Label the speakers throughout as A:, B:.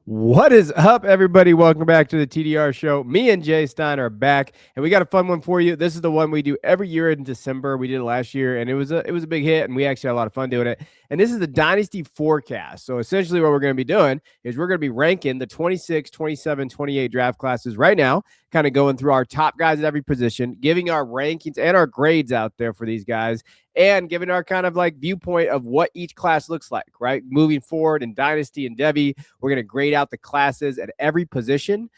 A: What is up, everybody? Welcome back to the TDR show. Me and Jay Stein are back, and we got a fun one for you. This is the one we do every year in December. We did it last year, and it was a big hit, and we actually had a lot of fun doing it. And this is the Dynasty Forecast. So essentially what we're going to be doing is we're going to be ranking the 26, 27, 28 draft classes right now, kind of going through our top guys at every position, giving our rankings and our grades out there for these guys, and giving our kind of like viewpoint of what each class looks like, right? Moving forward in Dynasty and Devy, we're going to grade out the classes at every position,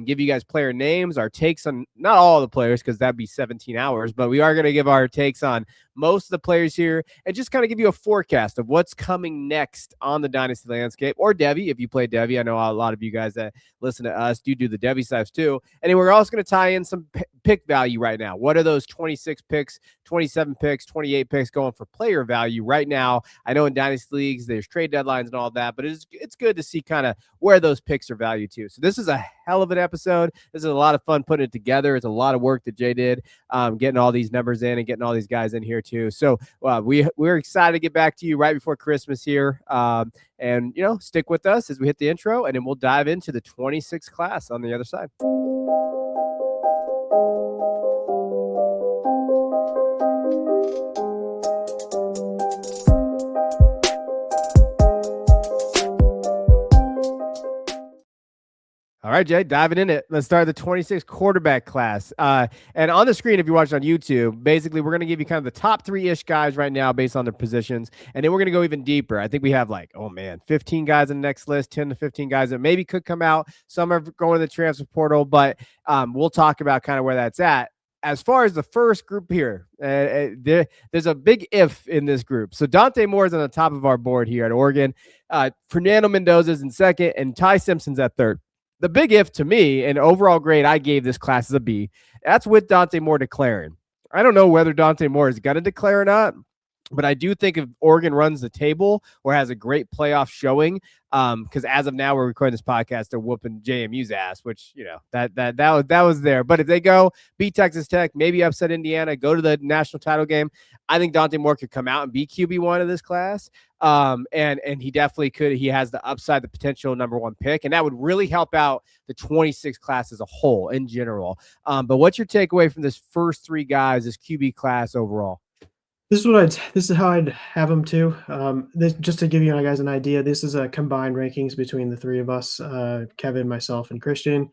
A: give you guys player names, our takes on not all the players because that'd be 17 hours, but we are going to give our takes on most of the players here and just kind of give you a forecast of what's coming next on the Dynasty landscape, or Devy if you play Devy. I know a lot of you guys that listen to us do the Devy sides too. And then we're also going to tie in some pick value right now. What are those 26 picks, 27 picks, 28 picks going for player value right now? I know in Dynasty leagues there's trade deadlines and all that, but it's good to see kind of where those picks are valued to. So this is a hell of an episode. This is a lot of fun putting it together. It's a lot of work that Jay did, getting all these numbers in and getting all these guys in here too. So we're excited to get back to you right before Christmas here. And, stick with us as we hit the intro, and then we'll dive into the 26th class on the other side. All right, Jay, diving in it. Let's start the 26 quarterback class. And on the screen, if you're watching on YouTube, basically we're going to give you kind of the top three-ish guys right now based on their positions. And then we're going to go even deeper. I think we have 15 guys in the next list, 10 to 15 guys that maybe could come out. Some are going to the transfer portal, but we'll talk about kind of where that's at. As far as the first group here, there's a big if in this group. So Dante Moore is on the top of our board here at Oregon. Fernando Mendoza is in second, and Ty Simpson's at third. The big if to me, and overall grade I gave this class is a B. That's with Dante Moore declaring. I don't know whether Dante Moore is going to declare or not, but I do think if Oregon runs the table or has a great playoff showing, because as of now we're recording this podcast, they're whooping JMU's ass, which that was there. But if they go beat Texas Tech, maybe upset Indiana, go to the national title game, I think Dante Moore could come out and be QB1 of this class. And he definitely could. He has the upside, the potential number one pick, and that would really help out the 26 class as a whole in general. But what's your takeaway from this first three guys, this QB class overall?
B: This is how I'd have them too. Just to give you guys an idea, this is a combined rankings between the three of us, Kevin, myself, and Christian.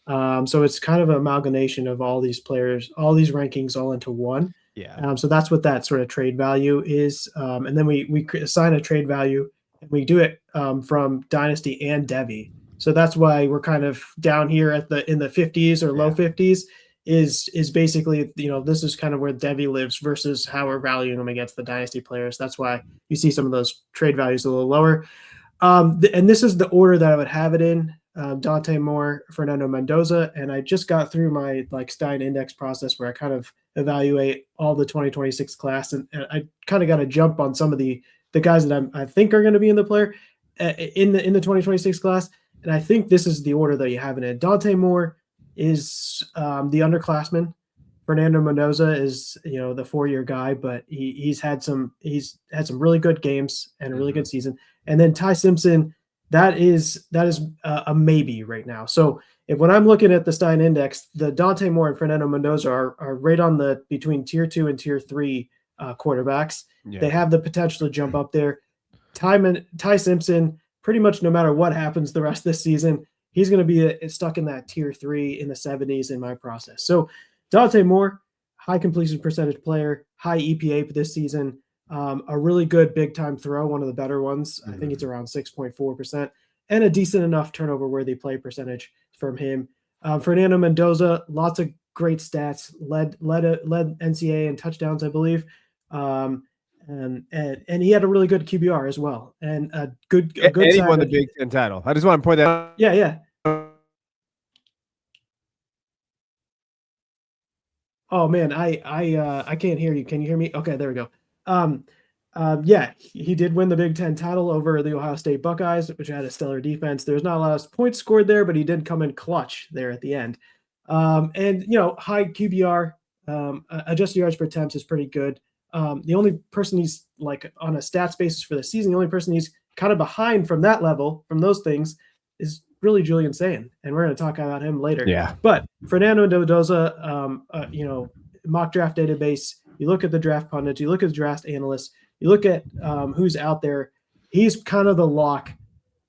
B: So it's kind of an amalgamation of all these players, all these rankings all into one.
A: Yeah.
B: So that's what that sort of trade value is. And then we assign a trade value, and we do it from Dynasty and Devy. So that's why we're kind of down here in the 50s or low 50s. Is basically, this is kind of where Devy lives versus how we're valuing them against the Dynasty players. That's why you see some of those trade values a little lower. And this is the order that I would have it in: Dante Moore, Fernando Mendoza. And I just got through my Stein index process where I kind of evaluate all the 2026 class, and I kind of got a jump on some of the guys that I think are going to be in the player in the 2026 class. And I think this is the order that you have it in. Dante Moore is the underclassman. Fernando Mendoza is the 4-year guy, but he's had some really good games and a really good season. And then Ty Simpson, that is a maybe right now. So when I'm looking at the Stein Index, the Dante Moore and Fernando Mendoza are right on the between tier 2 and tier 3 quarterbacks. Yeah. They have the potential to jump up there. Ty Simpson, pretty much no matter what happens the rest of this season, he's going to be stuck in that tier 3 in the 70s in my process. So Dante Moore, high completion percentage player, high EPA this season, a really good big-time throw, one of the better ones. I think it's around 6.4%, and a decent enough turnover-worthy play percentage from him. Fernando Mendoza, lots of great stats, led NCAA in touchdowns, I believe. And he had a really good QBR as well, and a good. And
A: he won the Big Ten title. I just want to point that out.
B: Yeah. Oh man, I can't hear you. Can you hear me? Okay, there we go. Yeah, he did win the Big Ten title over the Ohio State Buckeyes, which had a stellar defense. There's not a lot of points scored there, but he did come in clutch there at the end. And high QBR, adjusted yards per attempts is pretty good. The only person he's on a stats basis for the season, the only person he's kind of behind from that level, from those things, is really Julian Sand, and we're going to talk about him later.
A: Yeah.
B: But Fernando Mendoza, mock draft database, you look at the draft pundits, you look at the draft analysts, you look at who's out there. He's kind of the lock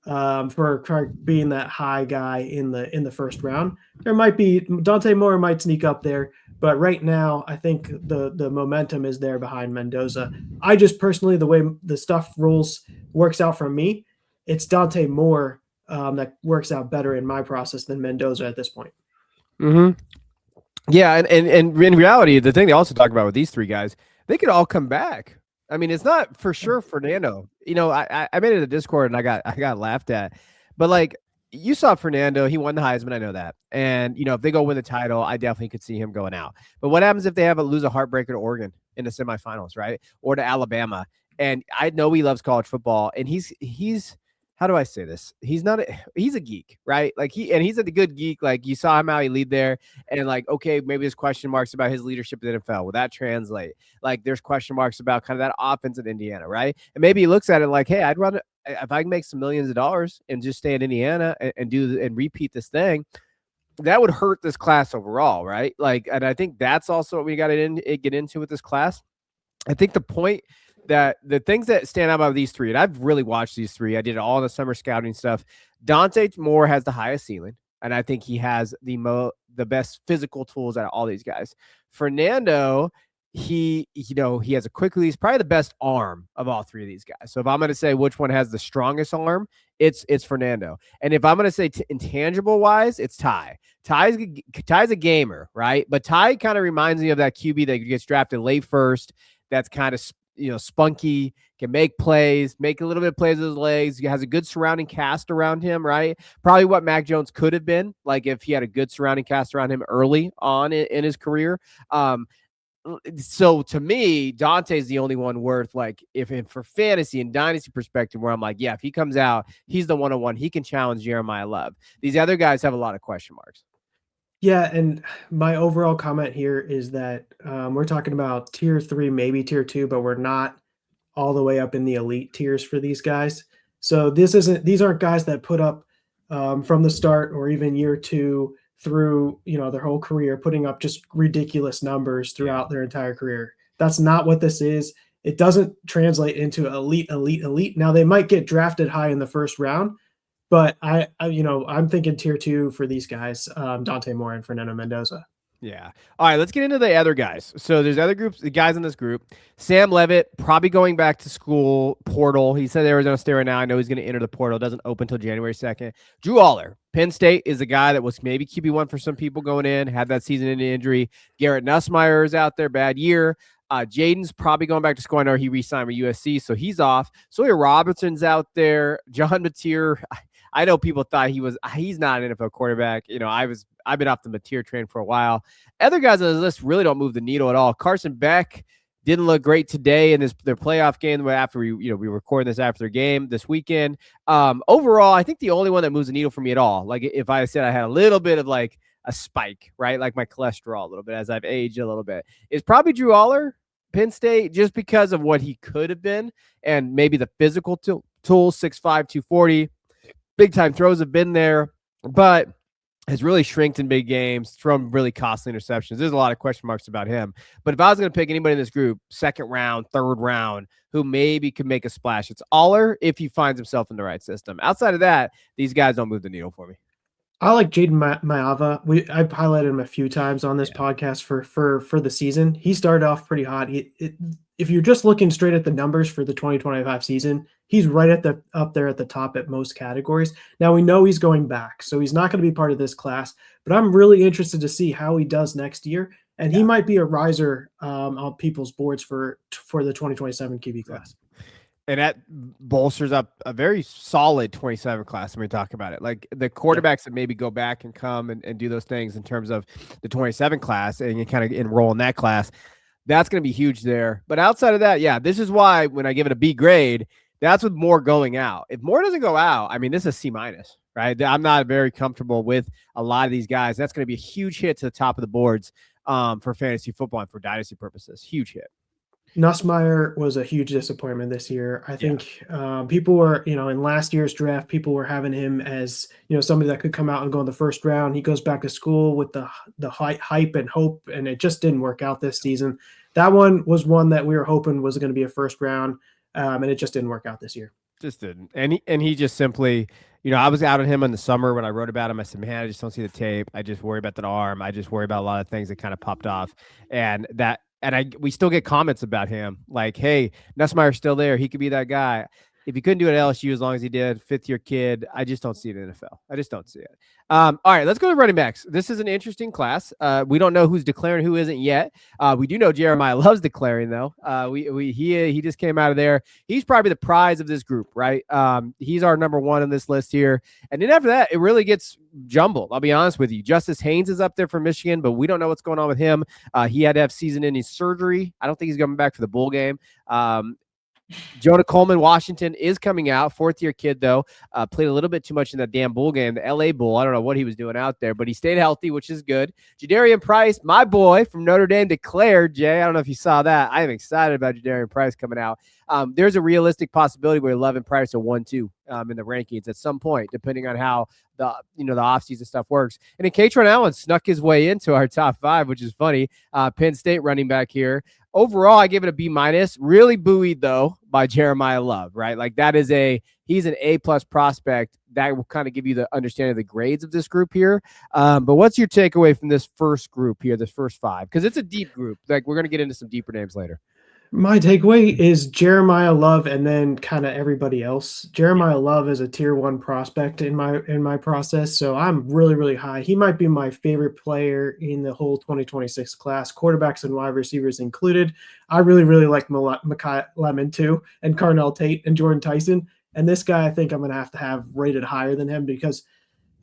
B: for being that high guy in the first round. There might be Dante Moore might sneak up there, but right now I think the momentum is there behind Mendoza. I just personally, the way the stuff works out for me, it's Dante Moore that works out better in my process than Mendoza at this point.
A: Mm-hmm. Yeah, and in reality, the thing they also talk about with these three guys, they could all come back. I mean, it's not for sure Fernando. I made it a Discord and I got laughed at, but like you saw Fernando, he won the Heisman. I know that, and if they go win the title, I definitely could see him going out. But what happens if they lose a heartbreaker to Oregon in the semifinals, right, or to Alabama? And I know he loves college football, and he's how do I say this? He's a geek, right? Like he's a good geek. Like you saw him how he lead there, and like, okay, maybe there's question marks about his leadership in the NFL. Will that translate? Like there's question marks about kind of that offense in Indiana, right? And maybe he looks at it like, hey, I'd rather if I can make some millions of dollars and just stay in Indiana and repeat this thing, that would hurt this class overall, right? Like, and I think that's also what we got to get into with this class. I think the point that the things that stand out about these three, and I've really watched these three. I did all the summer scouting stuff. Dante Moore has the highest ceiling, and I think he has the best physical tools out of all these guys. Fernando, he has a quick release, probably the best arm of all three of these guys. So if I'm going to say which one has the strongest arm, it's Fernando. And if I'm going to say intangible wise, it's Ty. Ty's a gamer, right? But Ty kind of reminds me of that QB that gets drafted late first. That's kind of spunky, can make plays, make a little bit of plays with his legs. He has a good surrounding cast around him, right? Probably what Mac Jones could have been, like if he had a good surrounding cast around him early on in his career. So to me, Dante's the only one worth like for fantasy and dynasty perspective where I'm like, yeah, if he comes out, he's the 101. He can challenge Jeremiah Love. These other guys have a lot of question marks.
B: Yeah, and my overall comment here is that we're talking about tier 3, maybe tier 2, but we're not all the way up in the elite tiers for these guys. So these aren't guys that put up from the start or even year 2 through their whole career, putting up just ridiculous numbers throughout their entire career. That's not what this is. It doesn't translate into elite. Now they might get drafted high in the first round, but I'm thinking tier 2 for these guys, Dante Moore and Fernando Mendoza.
A: Yeah. All right, let's get into the other guys. So there's other groups, the guys in this group. Sam Levitt, probably going back to school portal. He said Arizona State right now. I know he's going to enter the portal. It doesn't open until January 2nd. Drew Aller, Penn State, is a guy that was maybe QB1 for some people going in, had that season-ending injury. Garrett Nussmeier is out there, bad year. Jaden's probably going back to school. I know he re-signed with USC, so he's off. Sawyer Robinson's out there. John Mateer, I know people thought he's not an NFL quarterback. I've been off the Mateer train for a while. Other guys on the list really don't move the needle at all. Carson Beck didn't look great today in their playoff game after we recorded this after their game this weekend. Overall, I think the only one that moves the needle for me at all, like if I said I had a little bit of like a spike, right? Like my cholesterol a little bit as I've aged a little bit, is probably Drew Aller, Penn State, just because of what he could have been and maybe the physical tools, 6'5", 240. Big time throws have been there, but has really shrinked in big games, thrown really costly interceptions. There's a lot of question marks about him. But if I was going to pick anybody in this group, second round, third round, who maybe could make a splash, it's Aller if he finds himself in the right system. Outside of that, these guys don't move the needle for me.
B: I like Jaden Maava. I've highlighted him a few times on this podcast for the season. He started off pretty hot. If you're just looking straight at the numbers for the 2025 season, he's right up there at the top at most categories. Now we know he's going back, so he's not going to be part of this class. But I'm really interested to see how he does next year, and he might be a riser on people's boards for the 2027 QB class.
A: And that bolsters up a very solid 27 class when we talk about it. Like the quarterbacks that maybe go back and come and do those things in terms of the 27 class and you kind of enroll in that class, that's going to be huge there. But outside of that, this is why when I give it a B grade, that's with Moore going out. If Moore doesn't go out, I mean, this is C-, right? I'm not very comfortable with a lot of these guys. That's going to be a huge hit to the top of the boards for fantasy football and for dynasty purposes. Huge hit.
B: Nussmeier was a huge disappointment this year. I
A: Yeah.
B: think people were, in last year's draft, people were having him as, somebody that could come out and go in the first round. He goes back to school with the hype and hope, and it just didn't work out this season. That one was one that we were hoping was going to be a first round, and it just didn't work out this year.
A: Just didn't. And he just simply, I was out on him in the summer when I wrote about him. I said, man, I just don't see the tape. I just worry about that arm. I just worry about a lot of things that kind of popped off. We still get comments about him like, hey, Nussmeier's still there. He could be that guy. If he couldn't do it at LSU as long as he did, fifth-year kid, I just don't see it in the NFL. I just don't see it. All right, let's go to running backs. This is an interesting class. We don't know who's declaring, who isn't yet. We do know Jeremiah Love's declaring, though. He just came out of there. He's probably the prize of this group, right? He's our number one on this list here. And then after that, it really gets jumbled. I'll be honest with you. Justice Haynes is up there for Michigan, but we don't know what's going on with him. He had to have season-ending surgery. I don't think he's coming back for the bowl game. Jonah Coleman, Washington, is coming out. Fourth-year kid, though. Played a little bit too much in that damn bowl game, the LA Bowl. I don't know what he was doing out there, but he stayed healthy, which is good. Jadarian Price, my boy from Notre Dame, declared, Jay. I don't know if you saw that. I am excited about Jadarian Price coming out. There's a realistic possibility where Love and Price are 1-2 in the rankings at some point, depending on how the offseason stuff works. And then Katron Allen snuck his way into our top 5, which is funny. Penn State running back here. Overall, I give it a B-. Really buoyed, though, by Jeremiah Love, right? Like he's an A+ prospect. That will kind of give you the understanding of the grades of this group here. But what's your takeaway from this first group here, this first 5? Because it's a deep group. Like, we're going to get into some deeper names later.
B: My takeaway is Jeremiah Love and then kind of everybody else. Jeremiah Love is a tier 1 prospect in my process, so I'm really, really high. He might be my favorite player in the whole 2026 class, quarterbacks and wide receivers included. I really, really like Makai Lemon too, and Carnell Tate and Jordan Tyson. And this guy, I think I'm going to have rated higher than him because,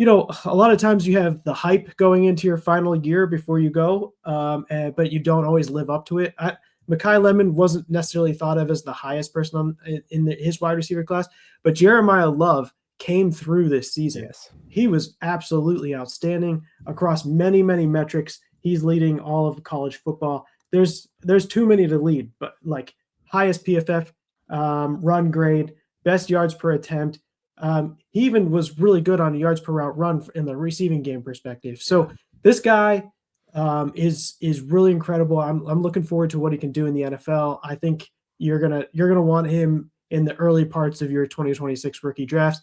B: a lot of times you have the hype going into your final year before you go, but you don't always live up to it. Makai Lemon wasn't necessarily thought of as the highest person in his wide receiver class, but Jeremiah Love came through this season.
A: Yes.
B: He was absolutely outstanding across many, many metrics. He's leading all of college football. There's too many to lead, but like highest PFF, run grade, best yards per attempt. He even was really good on yards per route run in the receiving game perspective. So this guy is really incredible. I'm looking forward to what he can do in the NFL. I think you're gonna want him in the early parts of your 2026 rookie drafts.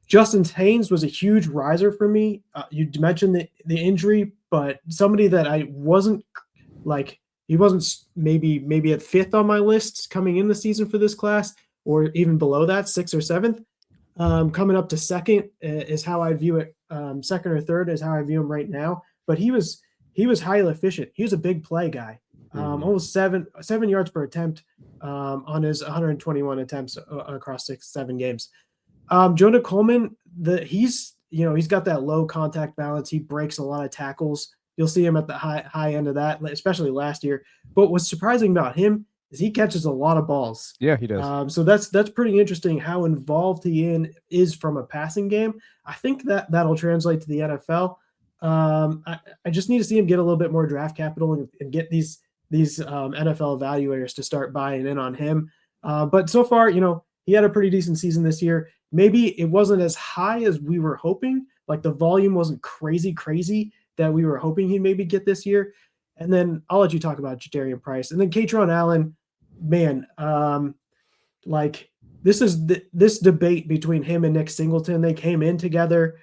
B: Justin Haynes was a huge riser for me. You mentioned the injury, but somebody that I wasn't like, he wasn't maybe at 5th on my list coming in the season for this class, or even below that, 6th or 7th. Coming up to 2nd is how I view it. 2nd or 3rd is how I view him right now. But he was highly efficient. He was a big play guy. Almost 7 yards per attempt on his 121 attempts across 6-7 games. Jonah Coleman, he's got that low contact balance. He breaks a lot of tackles. You'll see him at the high end of that, especially last year. But what's surprising about him is he catches a lot of balls.
A: Yeah, he does.
B: So that's pretty interesting how involved he is from a passing game. I think that'll translate to the NFL. I just need to see him get a little bit more draft capital and get these NFL evaluators to start buying in on him. But so far, he had a pretty decent season this year. Maybe it wasn't as high as we were hoping. Like the volume wasn't crazy that we were hoping he'd maybe get this year. And then I'll let you talk about Jadarian Price. And then Katron Allen, man, like this is this debate between him and Nick Singleton. They came in together.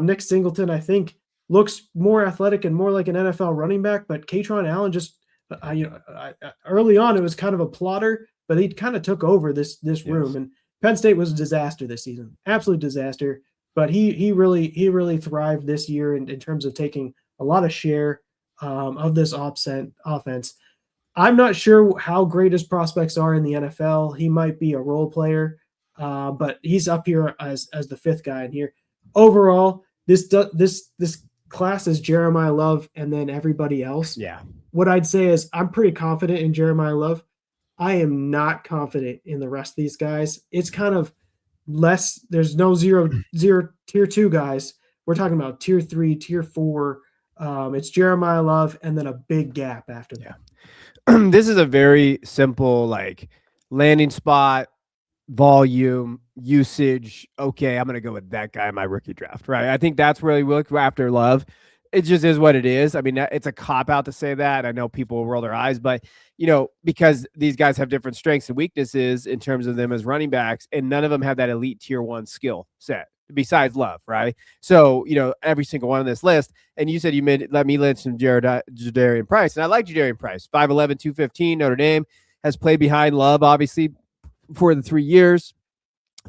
B: Nick Singleton, I think, looks more athletic and more like an NFL running back, but Katron Allen just, early on, it was kind of a plotter, but he kind of took over this room. And Penn State was a disaster this season, absolute disaster. But he really thrived this year in terms of taking a lot of share of this offense. I'm not sure how great his prospects are in the NFL. He might be a role player, but he's up here as the 5th guy in here. Overall, this class is Jeremiah Love and then everybody else.
A: Yeah.
B: What I'd say is I'm pretty confident in Jeremiah Love. I am not confident in the rest of these guys. It's kind of less. There's no zero tier 2 guys. We're talking about tier 3, tier 4. It's Jeremiah Love and then a big gap after that.
A: this is a very simple like landing spot, volume, usage. Okay, I'm going to go with that guy in my rookie draft, right? I think that's really look after Love. It just is what it is. I mean, it's a cop out to say that. I know people will roll their eyes, but because these guys have different strengths and weaknesses in terms of them as running backs, and none of them have that elite tier 1 skill set besides Love, right? So, every single one on this list, and you said let me mention Jadarian Price, and I like Jadarian Price, 5'11", 215, Notre Dame, has played behind Love, obviously, for the 3 years.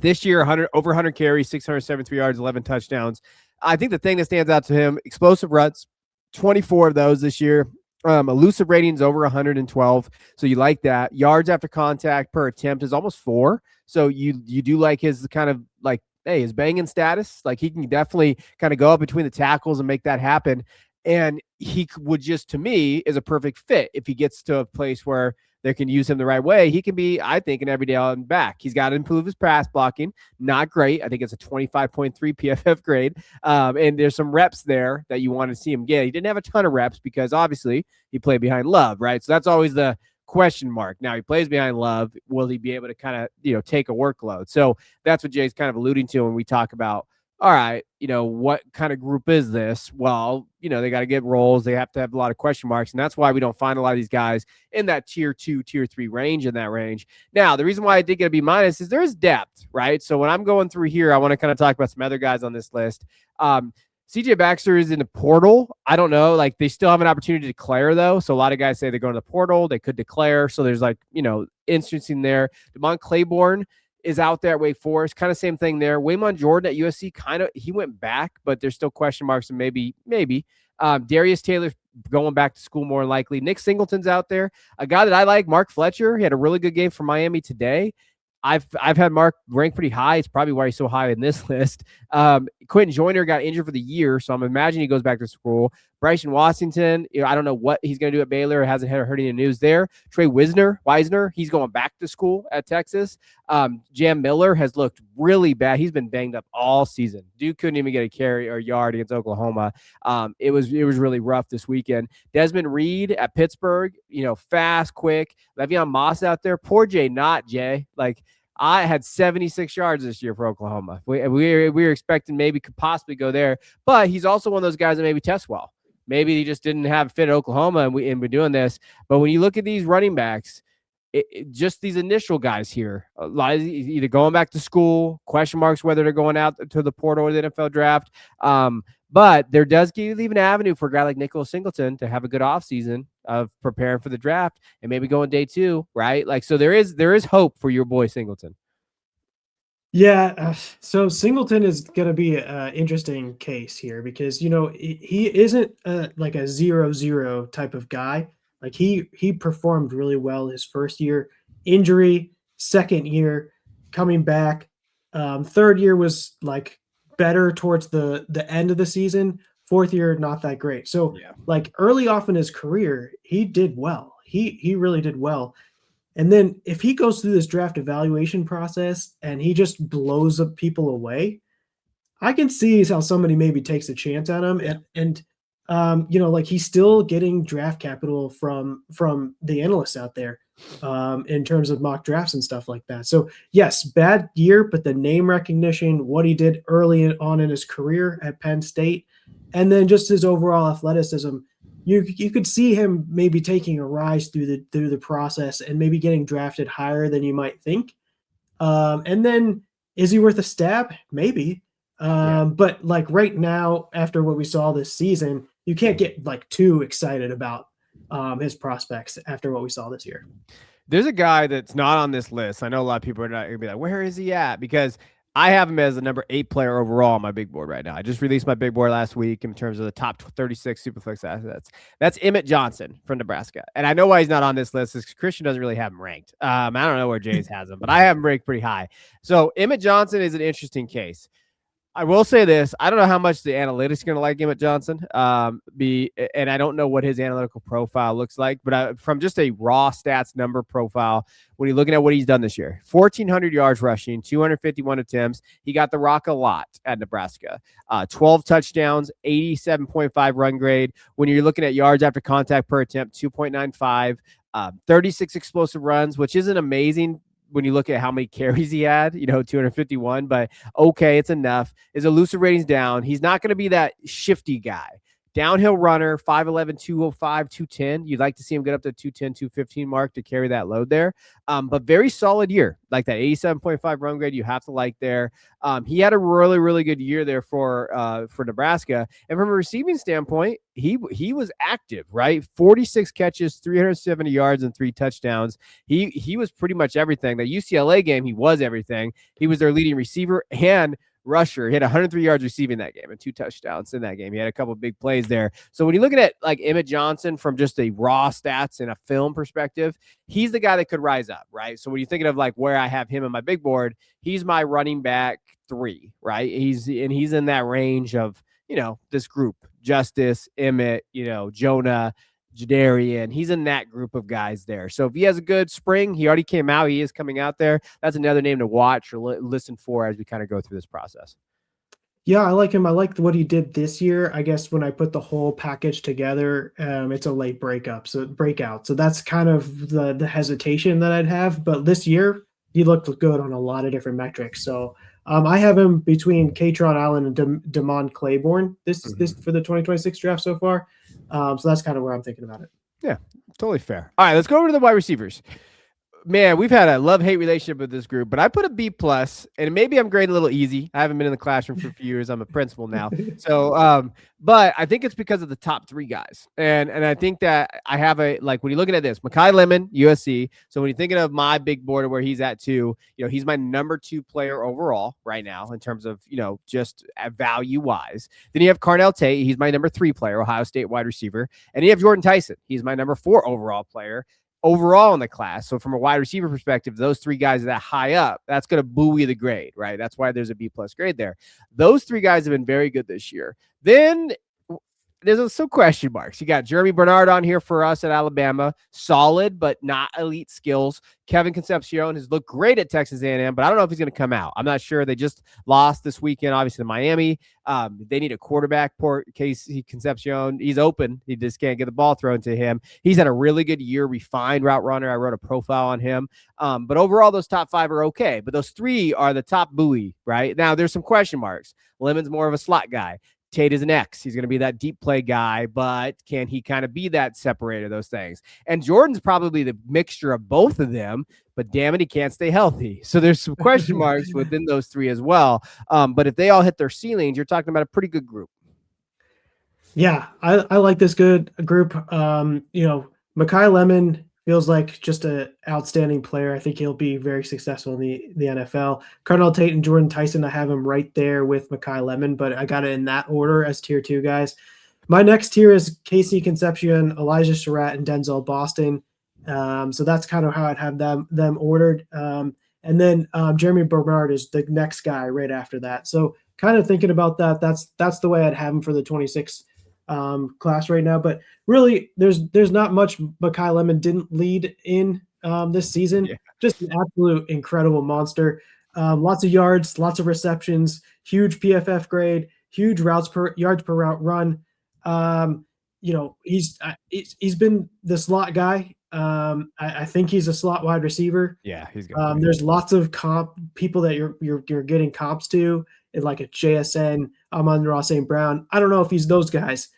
A: This year, over 100 carries, 673 yards, 11 touchdowns. I think the thing that stands out to him, explosive runs, 24 of those this year. Elusive ratings over 112. So you like that. Yards after contact per attempt is almost 4. So you do like his kind of like, hey, his banging status. Like he can definitely kind of go up between the tackles and make that happen. And he would just, to me, is a perfect fit if he gets to a place where they can use him the right way. He can be, I think, an everyday on back. He's got to improve his pass blocking. Not great. I think it's a 25.3 PFF grade. And there's some reps there that you want to see him get. He didn't have a ton of reps because obviously he played behind Love, right? So that's always the question mark. Now he plays behind Love. Will he be able to kind of, take a workload? So that's what Jay's kind of alluding to when we talk about, all right, what kind of group is this? Well, they got to get roles. They have to have a lot of question marks. And that's why we don't find a lot of these guys in that tier 2, tier 3 range in that range. Now, the reason why I did get a B- is there is depth, right? So when I'm going through here, I want to kind of talk about some other guys on this list. CJ Baxter is in the portal. I don't know. Like they still have an opportunity to declare though. So a lot of guys say they're going to the portal. They could declare. So there's instancing there. Demond Claiborne is out there at Wake Forest. Kind of same thing there. Waymon Jordan at USC, he went back, but there's still question marks and maybe. Darius Taylor going back to school more likely. Nick Singleton's out there. A guy that I like, Mark Fletcher. He had a really good game for Miami today. I've had Mark ranked pretty high. It's probably why he's so high in this list. Quentin Joyner got injured for the year, so I'm imagining he goes back to school. Bryson Washington, I don't know what he's going to do at Baylor. It hasn't heard any news there. Trey Wisner, he's going back to school at Texas. Jam Miller has looked really bad. He's been banged up all season. Dude couldn't even get a carry or yard against Oklahoma. It was really rough this weekend. Desmond Reed at Pittsburgh, fast, quick. Le'Veon Moss out there. Poor Jay. Like, I had 76 yards this year for Oklahoma. We were expecting maybe could possibly go there, but he's also one of those guys that maybe tests well. Maybe he just didn't have fit at Oklahoma, and we're doing this. But when you look at these running backs, just these initial guys here, a lot of either going back to school, question marks whether they're going out to the portal or the NFL draft. But there does leave an avenue for a guy like Nicholas Singleton to have a good offseason of preparing for the draft and maybe going day 2, right? Like, so there is hope for your boy Singleton.
B: Yeah, so Singleton is going to be an interesting case here because, he isn't like a 0-0 type of guy. Like he performed really well his first year, injury, second year, coming back. Third year was like better towards the end of the season. Fourth year, not that great. So like early off in his career, he did well. He really did well. And then if he goes through this draft evaluation process and he just blows up people away, I can see how somebody maybe takes a chance on him. And like he's still getting draft capital from the analysts out there in terms of mock drafts and stuff like that. So yes, bad year, but the name recognition, what he did early on in his career at Penn State, and then just his overall athleticism, you could see him maybe taking a rise through the process and maybe getting drafted higher than you might think. And then is he worth a stab? Maybe. But like right now, after what we saw this season, you can't get like too excited about his prospects after what we saw this year.
A: There's a guy that's not on this list. I know a lot of people are not going to be like, where is he at? Because I have him as the number 8 player overall on my big board right now. I just released my big board last week in terms of the top 36 Superflex assets. That's Emmett Johnson from Nebraska. And I know why he's not on this list is Christian doesn't really have him ranked. I don't know where Jays has him, but I have him ranked pretty high. So Emmett Johnson is an interesting case. I will say this. I don't know how much the analytics are going to like Emmett Johnson. And I don't know what his analytical profile looks like, but from just a raw stats number profile, when you're looking at what he's done this year, 1,400 yards rushing, 251 attempts. He got the rock a lot at Nebraska. 12 touchdowns, 87.5 run grade. When you're looking at yards after contact per attempt, 2.95. 36 explosive runs, which isn't amazing when you look at how many carries he had, 251, but okay, it's enough. His elusive rating's down. He's not going to be that shifty guy. Downhill runner, 5'11", 205, 210. You'd like to see him get up to 210, 215 mark to carry that load there. But very solid year. Like that 87.5 run grade, you have to like there. He had a really, really good year there for Nebraska. And from a receiving standpoint, he was active, right? 46 catches, 370 yards, and 3 touchdowns. He was pretty much everything. The UCLA game, he was everything. He was their leading receiver and rusher. He had 103 yards receiving that game and 2 touchdowns in that game. He had a couple of big plays there. So when you're looking at like Emmett Johnson from just a raw stats and a film perspective, he's the guy that could rise up, right? So when you're thinking of like where I have him on my big board, he's my running back 3, right? He's in that range of, this group, Justice, Emmett, Jonah, Jadarian. He's in that group of guys there. So if he has a good spring, he already came out. He is coming out there. That's another name to watch or listen for as we kind of go through this process.
B: Yeah, I like him. I like what he did this year. I guess when I put the whole package together, it's a late breakout. So that's kind of the hesitation that I'd have. But this year, he looked good on a lot of different metrics. So I have him between Katron Allen and Damon Claiborne this for the 2026 draft so far. So that's kind of where I'm thinking about it.
A: Yeah, totally fair. All right, let's go over to the wide receivers. Man, we've had a love-hate relationship with this group, but I put a B+, and maybe I'm grading a little easy. I haven't been in the classroom for a few years. I'm a principal now. So, but I think it's because of the top 3 guys. And I think that I have when you're looking at this, Mekhi Lemon, USC. So when you're thinking of my big board where he's at 2, he's my number 2 player overall right now in terms of, just value-wise. Then you have Carnell Tate. He's my number 3 player, Ohio State wide receiver. And you have Jordan Tyson. He's my number 4 overall player. Overall in the class. So from a wide receiver perspective, those 3 guys that high up, that's going to buoy the grade, right? That's why there's a B+ grade there. Those 3 guys have been very good this year. Then there's some question marks. You got Jeremy Bernard on here for us at Alabama. Solid, but not elite skills. Kevin Concepcion has looked great at Texas A&M, but I don't know if he's going to come out. I'm not sure. They just lost this weekend, obviously, to Miami. They need a quarterback for Casey Concepcion. He's open. He just can't get the ball thrown to him. He's had a really good year, refined route runner. I wrote a profile on him. But overall, those top 5 are okay. But those 3 are the top buoy, right? Now, there's some question marks. Lemon's more of a slot guy. Tate is an X. He's going to be that deep play guy, but can he kind of be that separator, those things? And Jordan's probably the mixture of both of them, but damn it, he can't stay healthy. So there's some question marks within those 3 as well. But if they all hit their ceilings, you're talking about a pretty good group.
B: Yeah, I like this good group. Mekhi Lemon feels like just an outstanding player. I think he'll be very successful in the NFL. Carnell Tate and Jordan Tyson, I have him right there with Mekhi Lemon, but I got it in that order as tier 2 guys. My next tier is Casey Concepcion, Elijah Surratt, and Denzel Boston. So that's kind of how I'd have them ordered. And then Jeremy Bernard is the next guy right after that. So kind of thinking about that, that's the way I'd have him for the 26 class right now. But really, there's not much Mekhi Lemon didn't lead in this season. Yeah. Just an absolute incredible monster. Lots of yards, lots of receptions, huge PFF grade, huge yards per route run. He's been the slot guy. I think he's a slot wide receiver.
A: Yeah, he's good.
B: There's lots of people that you're getting comps to, like a JSN, Amon-Ra St. Brown. I don't know if he's those guys,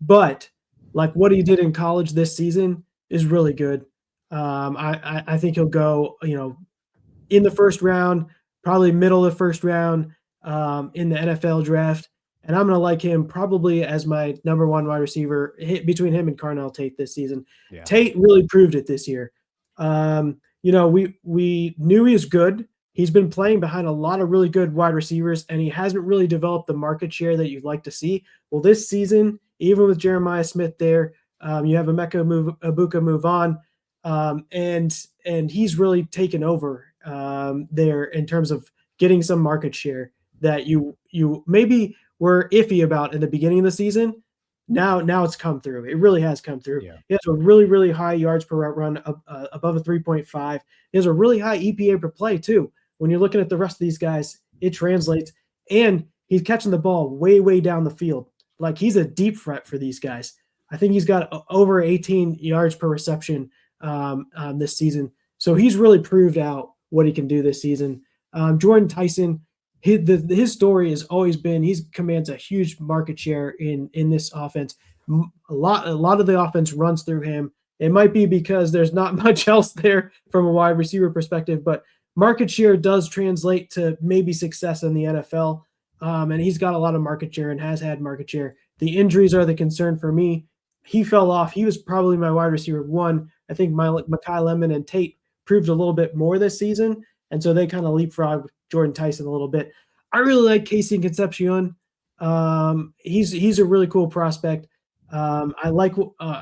B: but like what he did in college this season is really good. I think he'll go, in the first round, probably middle of the first round, in the NFL draft. And I'm going to like him probably as my number 1 wide receiver between him and Carnell Tate this season. Yeah. Tate really proved it this year. We knew he was good. He's been playing behind a lot of really good wide receivers, and he hasn't really developed the market share that you'd like to see. Well, this season, even with Jeremiah Smith there, you have Ibuka move on, and he's really taken over there in terms of getting some market share that you maybe were iffy about in the beginning of the season. Now it's come through. It really has come through. Yeah. He has a really, really high yards per route run, above a 3.5. He has a really high EPA per play too. When you're looking at the rest of these guys, it translates. And he's catching the ball way, way down the field. Like he's a deep threat for these guys. I think he's got over 18 yards per reception this season. So he's really proved out what he can do this season. Jordan Tyson, his story has always been he commands a huge market share in this offense. A lot of the offense runs through him. It might be because there's not much else there from a wide receiver perspective, but market share does translate to maybe success in the NFL. And he's got a lot of market share and has had market share. The injuries are the concern for me. He fell off. He was probably my wide receiver one. I think Mekhi Lemon and Tate proved a little bit more this season, and so they kind of leapfrogged Jordan Tyson a little bit. I really like Casey Concepcion. He's a really cool prospect. I like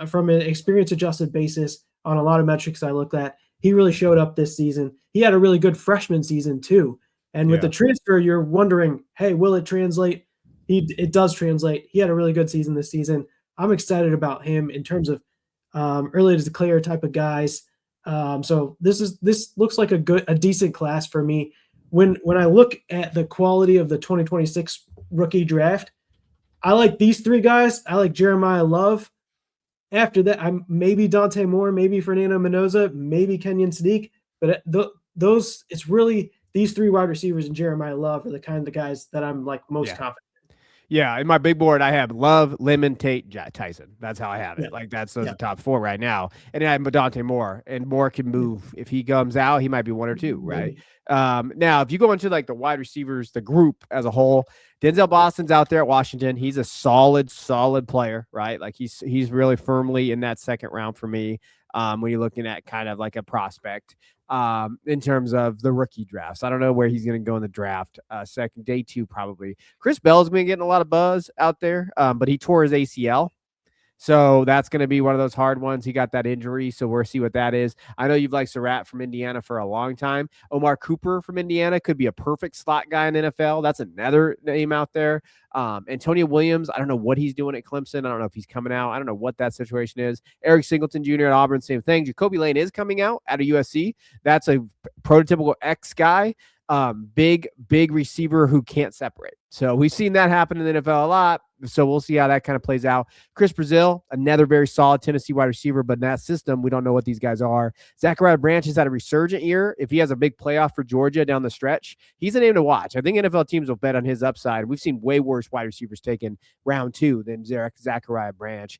B: from an experience-adjusted basis on a lot of metrics I looked at, he really showed up this season. He had a really good freshman season too. And with the transfer, you're wondering, hey, will it translate? It does translate. He had a really good season this season. I'm excited about him in terms of early to declare type of guys. So this looks like a decent class for me. When I look at the quality of the 2026 rookie draft, I like these three guys. I like Jeremiah Love. After that, I'm maybe Dante Moore, maybe Fernando Mendoza, maybe Kenyon Sadiq. But those, it's really these three wide receivers and Jeremiah Love are the kind of guys that I'm like most confident.
A: Yeah, in my big board, I have Love, Lemon, Tate, Tyson. That's how I have it. Like those are the top four right now. And then I have Dante Moore, and Moore can move. If he comes out, he might be one or two, right? Now, if you go into like the wide receivers, the group as a whole, Denzel Boston's out there at Washington. He's a solid player, right? Like he's really firmly in that second round for me when you're looking at kind of like a prospect. In terms of the rookie drafts. I don't know where he's going to go in the draft. Second, day two, probably. Chris Bell's been getting a lot of buzz out there, but he tore his ACL. So that's going to be one of those hard ones. He got that injury, so we'll see what that is. I know you've liked Surratt from Indiana for a long time. Omar Cooper from Indiana could be a perfect slot guy in the NFL. That's another name out there. Antonio Williams, I don't know what he's doing at Clemson. I don't know if he's coming out. I don't know what that situation is. Eric Singleton Jr. at Auburn, same thing. Jacoby Lane is coming out of USC. That's a prototypical X guy. Big receiver who can't separate. So we've seen that happen in the NFL a lot. So we'll see how that kind of plays out. Chris Brazil, another very solid Tennessee wide receiver, but in that system, we don't know what these guys are. Zachariah Branch has had a resurgent year. If he has a big playoff for Georgia down the stretch, he's a name to watch. I think NFL teams will bet on his upside. We've seen way worse wide receivers taken round two than Zachariah Branch.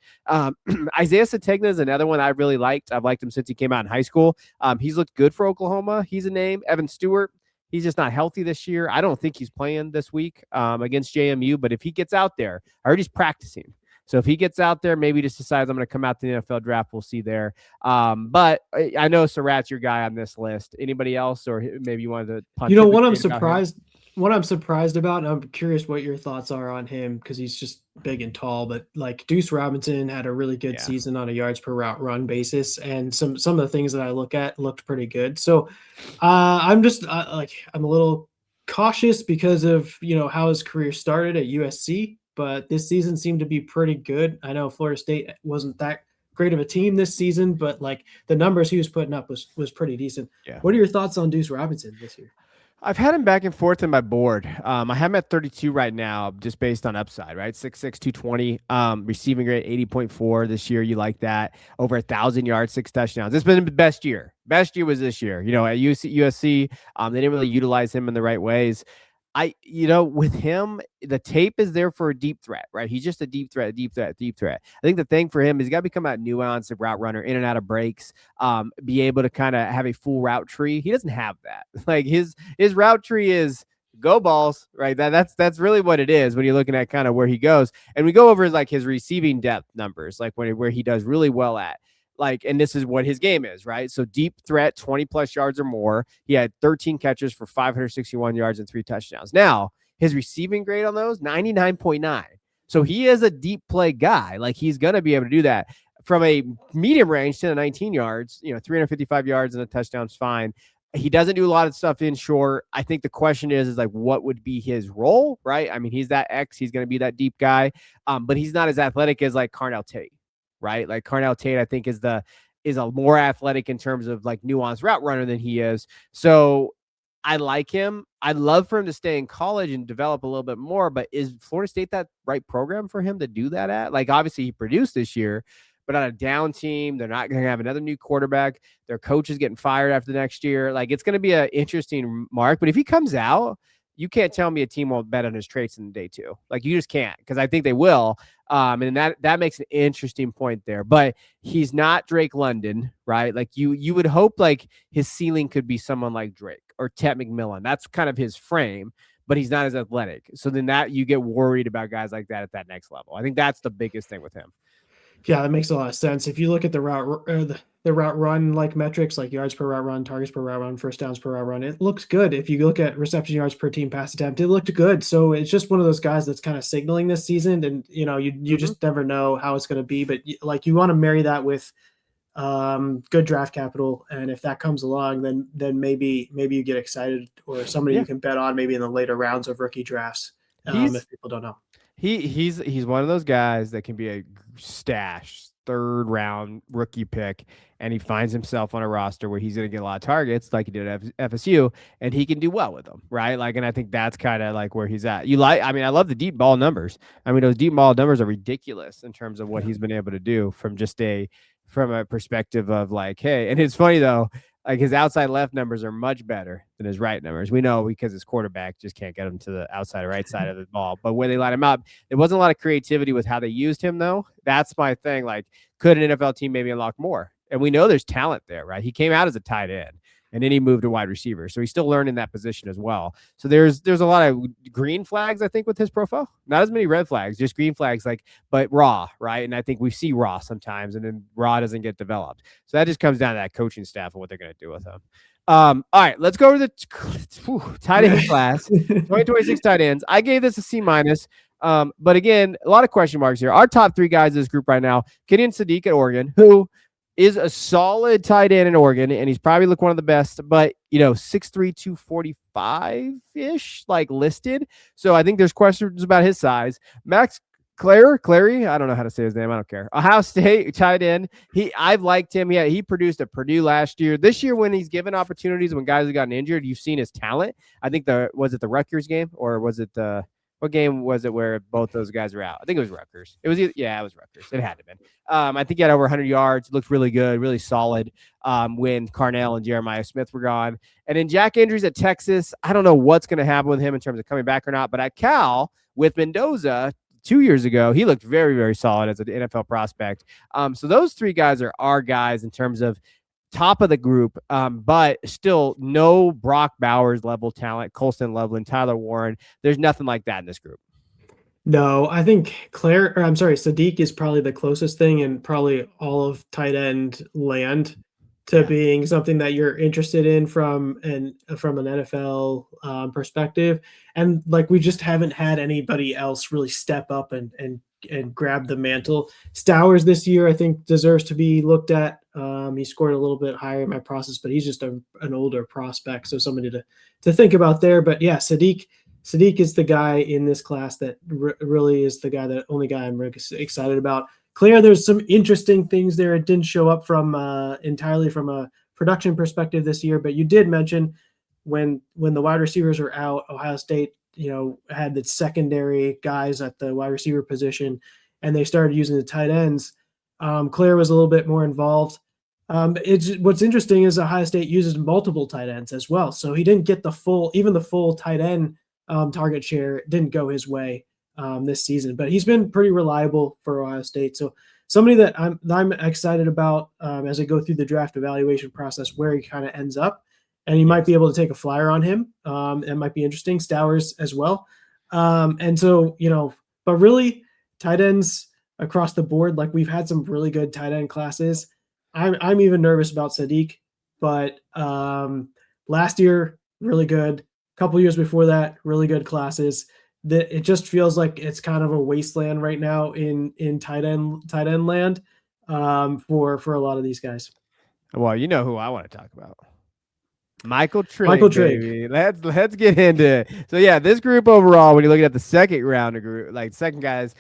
A: Isaiah Sategna is another one I really liked. I've liked him since he came out in high school. He's looked good for Oklahoma. He's a name. Evan Stewart. He's just not healthy this year. I don't think he's playing this week against JMU, but if he gets out there, I heard he's practicing. So if he gets out there, maybe just decides I'm going to come out to the NFL draft, we'll see there. But I know Surratt's your guy on this list. Anybody else, or maybe you wanted to punch?
B: What I'm surprised about, and I'm curious what your thoughts are on him because he's just big and tall, but like Deuce Robinson had a really good season on a yards per route run basis, and some of the things that I look at looked pretty good. So I'm just I'm a little cautious because of how his career started at USC, but this season seemed to be pretty good. I know Florida State wasn't that great of a team this season, but like the numbers he was putting up was pretty decent. What are your thoughts on Deuce Robinson this year?
A: I've had him back and forth in my board. I have him at 32 right now, just based on upside, right? 6'6", 220, receiving rate 80.4 this year. You like that? Over 1,000 yards, 6 touchdowns. This has been the best year. Best year was this year. At USC, they didn't really utilize him in the right ways. With him, the tape is there for a deep threat, right? He's just a deep threat. I think the thing for him is he's got to become that nuanced route runner, in and out of breaks, be able to kind of have a full route tree. He doesn't have that. Like his route tree is go balls, right? That's really what it is when you're looking at kind of where he goes. And we go over his receiving depth numbers, like where he does really well at. And this is what his game is, right? So deep threat, 20 plus yards or more. He had 13 catches for 561 yards and 3 touchdowns. Now, his receiving grade on those, 99.9. So he is a deep play guy. Like he's going to be able to do that from a medium range, 10 to 19 yards, 355 yards and a touchdown's fine. He doesn't do a lot of stuff in short. I think the question is like, what would be his role, right? I mean, he's that X. He's going to be that deep guy, but he's not as athletic as like Carnell Tate. Right? Like Carnell Tate, I think is a more athletic in terms of like nuanced route runner than he is. So I like him. I'd love for him to stay in college and develop a little bit more, but is Florida State that right program for him to do that at? Like obviously he produced this year, but on a down team, they're not going to have another new quarterback. Their coach is getting fired after the next year. Like, it's going to be an interesting mark. But if he comes out, you can't tell me a team won't bet on his traits in day 2. Like, you just can't, because I think they will. And that makes an interesting point there. But he's not Drake London, right? Like, you would hope like his ceiling could be someone like Drake or Tet McMillan. That's kind of his frame, but he's not as athletic. So then that you get worried about guys like that at that next level. I think that's the biggest thing with him.
B: Yeah, that makes a lot of sense. If you look at the route run like metrics, like yards per route run, targets per route run, first downs per route run, it looks good. If you look at reception yards per team pass attempt, it looked good. So it's just one of those guys that's kind of signaling this season, and you just never know how it's going to be. But like, you want to marry that with good draft capital, and if that comes along, then maybe you get excited, or somebody you can bet on maybe in the later rounds of rookie drafts. If people don't know.
A: He's one of those guys that can be a stash 3rd round rookie pick, and he finds himself on a roster where he's going to get a lot of targets like he did at FSU, and he can do well with them, right? Like, and I think that's kind of like where he's at. I love the deep ball numbers. I mean, those deep ball numbers are ridiculous in terms of what he's been able to do from a perspective of like, hey, and it's funny though, like his outside left numbers are much better than his right numbers. We know, because his quarterback just can't get him to the outside right side of the ball. But when they line him up, there wasn't a lot of creativity with how they used him, though. That's my thing. Like, could an NFL team maybe unlock more? And we know there's talent there, right? He came out as a tight end, and then he moved to wide receiver. So he's still learning that position as well. So there's a lot of green flags, I think, with his profile. Not as many red flags, just green flags, but raw, right? And I think we see raw sometimes, and then raw doesn't get developed. So that just comes down to that coaching staff and what they're going to do with him. All right, let's go over the tight end class. 2026 tight ends. I gave this a C-. But again, a lot of question marks here. Our top 3 guys in this group right now, Gideon Sadiq at Oregon, who is a solid tight end in Oregon, and he's probably one of the best, but 6'3", 245-ish, like listed. So I think there's questions about his size. Max Clary, I don't know how to say his name. I don't care. Ohio State tight end. I've liked him. Yeah, he produced at Purdue last year. This year, when he's given opportunities, when guys have gotten injured, you've seen his talent. I think was it the Rutgers game, or was it what game was it where both those guys were out? I think it was Rutgers. It was Rutgers. It had to have been. I think he had over 100 yards. Looked really good, really solid when Carnell and Jeremiah Smith were gone. And then Jack Andrews at Texas. I don't know what's going to happen with him in terms of coming back or not. But at Cal with Mendoza 2 years ago, he looked very, very solid as an NFL prospect. So those 3 guys are our guys in terms of top of the group, but still no Brock Bowers level talent, Colston Loveland, Tyler Warren. There's nothing like that in this group.
B: No, I think Sadiq is probably the closest thing in probably all of tight end land to being something that you're interested in from an NFL perspective. And like, we just haven't had anybody else really step up and grab the mantle. Stowers this year, I think, deserves to be looked at. He scored a little bit higher in my process, but he's just an older prospect, so somebody to think about there. But yeah, Sadiq is the guy in this class that really is the only guy I'm really excited about. Claire, there's some interesting things there. It didn't show up from entirely from a production perspective this year, but you did mention when the wide receivers were out, Ohio State had the secondary guys at the wide receiver position, and they started using the tight ends. Claire was a little bit more involved. What's interesting is Ohio State uses multiple tight ends as well. So he didn't get the full tight end target share. It didn't go his way this season, but he's been pretty reliable for Ohio State. So somebody that I'm excited about as I go through the draft evaluation process, where he kind of ends up. And you might be able to take a flyer on him. It might be interesting. Stowers as well. And so, but really tight ends across the board, like, we've had some really good tight end classes. I'm even nervous about Sadiq, but last year, really good. A couple years before that, really good classes. It just feels like it's kind of a wasteland right now in tight end land for a lot of these guys.
A: Well, you know who I want to talk about. Michael Trigg. Baby. Let's get into it. So yeah, this group overall, when you look at the second round of group, like second guys,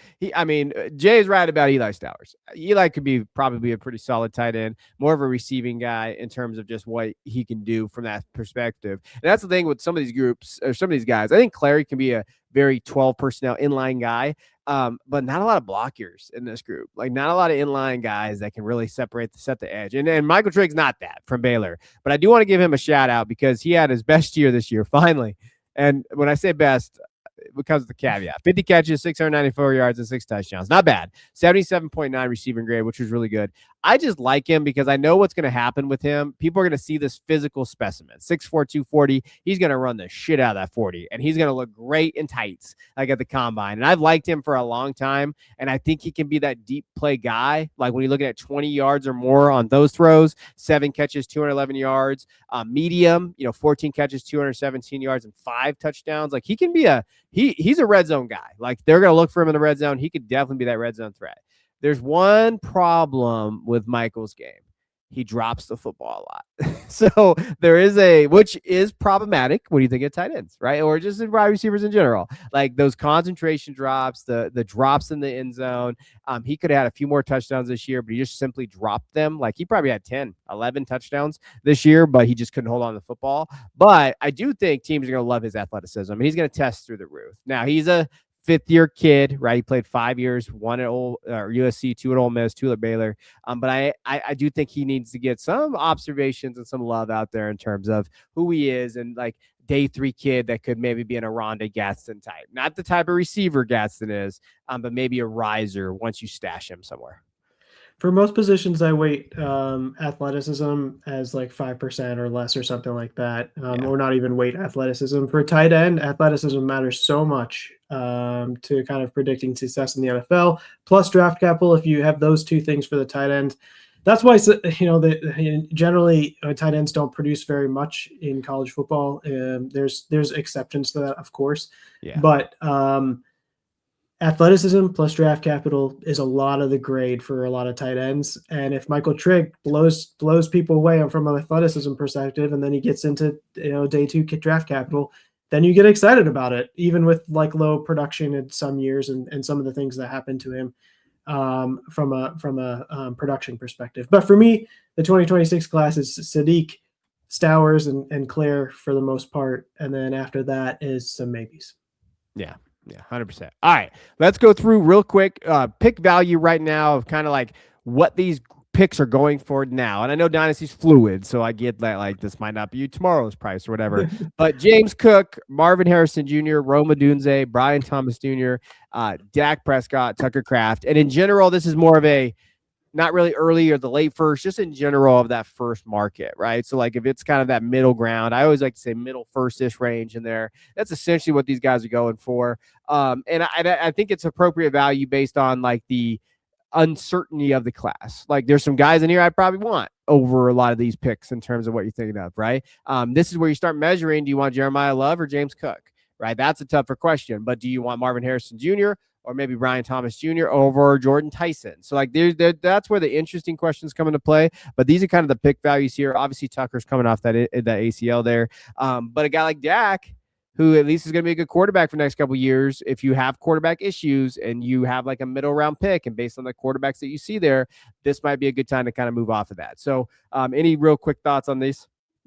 A: Jay's right about Eli Stowers. Eli could probably a pretty solid tight end, more of a receiving guy in terms of just what he can do from that perspective. And that's the thing with some of these groups or some of these guys. I think Clary can be a very 12 personnel inline guy. But not a lot of blockers in this group. Like not a lot of inline guys that can really set the edge. And Michael Trigg's not that from Baylor. But I do want to give him a shout out because he had his best year this year, finally. And when I say best, it comes with the caveat. 50 catches, 694 yards, and 6 touchdowns. Not bad. 77.9 receiving grade, which was really good. I just like him because I know what's going to happen with him. People are going to see this physical specimen. 6'4", 240. He's going to run the shit out of that 40, and he's going to look great in tights, like at the combine. And I've liked him for a long time, and I think he can be that deep play guy. Like when you're looking at 20 yards or more on those throws, 7 catches, 211 yards. Medium, 14 catches, 217 yards, and 5 touchdowns. Like he can be he's a red zone guy. Like they're going to look for him in the red zone. He could definitely be that red zone threat. There's one problem with Michael's game. He drops the football a lot. So there is which is problematic when you think of tight ends, right? Or just in wide receivers in general. Like those concentration drops, the drops in the end zone. He could have had a few more touchdowns this year, but he just simply dropped them. Like he probably had 10, 11 touchdowns this year, but he just couldn't hold on to the football. But I do think teams are going to love his athleticism, and he's going to test through the roof. Now, he's a fifth-year kid, right? He played 5 years, 1 at USC, 2 at Ole Miss, 2 at Baylor. But I do think he needs to get some observations and some love out there in terms of who he is and like day 3 kid that could maybe be an Aronda Gadsden type. Not the type of receiver Gadsden is, but maybe a riser once you stash him somewhere.
B: For most positions, I weight athleticism as like 5% or less or something like that, or not even weight athleticism. For tight end, athleticism matters so much to kind of predicting success in the NFL, plus draft capital. If you have those 2 things for the tight end, that's why, generally tight ends don't produce very much in college football. There's exceptions to that, of course, but athleticism plus draft capital is a lot of the grade for a lot of tight ends. And if Michael Trigg blows people away from an athleticism perspective, and then he gets into day 2 draft capital, then you get excited about it, even with like low production in some years and some of the things that happen to him from a production perspective. But for me, the 2026 class is Sadiq, Stowers, and Claire for the most part. And then after that is some maybes.
A: Yeah. Yeah, 100%. All right, let's go through real quick. Pick value right now of kind of like what these picks are going for now. And I know Dynasty's fluid, so I get that like this might not be tomorrow's price or whatever. But James Cook, Marvin Harrison Jr., Rome Odunze, Brian Thomas Jr., Dak Prescott, Tucker Kraft. And in general, this is more of a not really early or the late first, just in general of that first market, right? So like if it's kind of that middle ground, I always like to say middle first-ish range in there. That's essentially what these guys are going for. And I think it's appropriate value based on like the uncertainty of the class. Like there's some guys in here I'd probably want over a lot of these picks in terms of what you're thinking of, right? This is where you start measuring, do you want Jeremiah Love or James Cook, right? That's a tougher question. But do you want Marvin Harrison Jr., or maybe Brian Thomas Jr. over Jordan Tyson? So like that's where the interesting questions come into play. But these are kind of the pick values here. Obviously, Tucker's coming off that ACL there. But a guy like Dak, who at least is going to be a good quarterback for the next couple of years, if you have quarterback issues and you have like a middle round pick, and based on the quarterbacks that you see there, this might be a good time to kind of move off of that. So any real quick thoughts on these?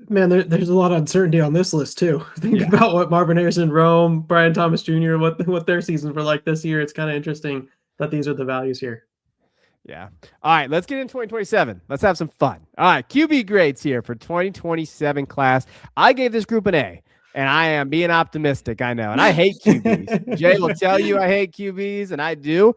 B: Man, there's a lot of uncertainty on this list too. Think about what Marvin Harrison, Rome, Brian Thomas Jr., what their seasons were like this year. It's kind of interesting that these are the values here.
A: Yeah. All right, let's get in 2027. Let's have some fun. All right, QB grades here for 2027 class. I gave this group an A, and I am being optimistic, I know. And I hate QBs. Jay will tell you I hate QBs, and I do.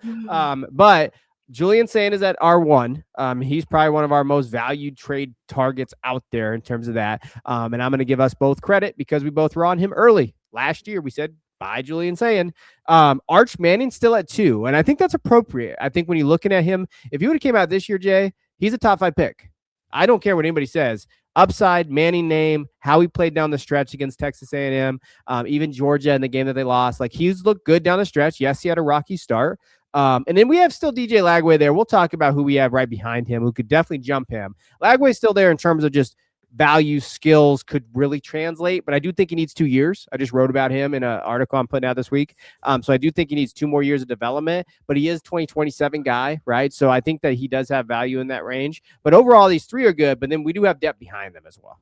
A: But Julian Sand is at R1. He's probably one of our most valued trade targets out there in terms of that. And I'm going to give us both credit because we both were on him early. Last year, we said, bye, Julian Sand. Arch Manning's still at 2, and I think that's appropriate. I think when you're looking at him, if he would have came out this year, Jay, he's a top 5 pick. I don't care what anybody says. Upside, Manning name, how he played down the stretch against Texas A&M, even Georgia in the game that they lost. Like, he's looked good down the stretch. Yes, he had a rocky start. And then we have still DJ Lagway there. We'll talk about who we have right behind him who could definitely jump him. Lagway's still there in terms of just value, skills could really translate, but I do think he needs 2 years. I just wrote about him in an article I'm putting out this week. So I do think he needs 2 more years of development, but he is 2027 guy, right? So I think that he does have value in that range. But overall, these 3 are good, but then we do have depth behind them as well.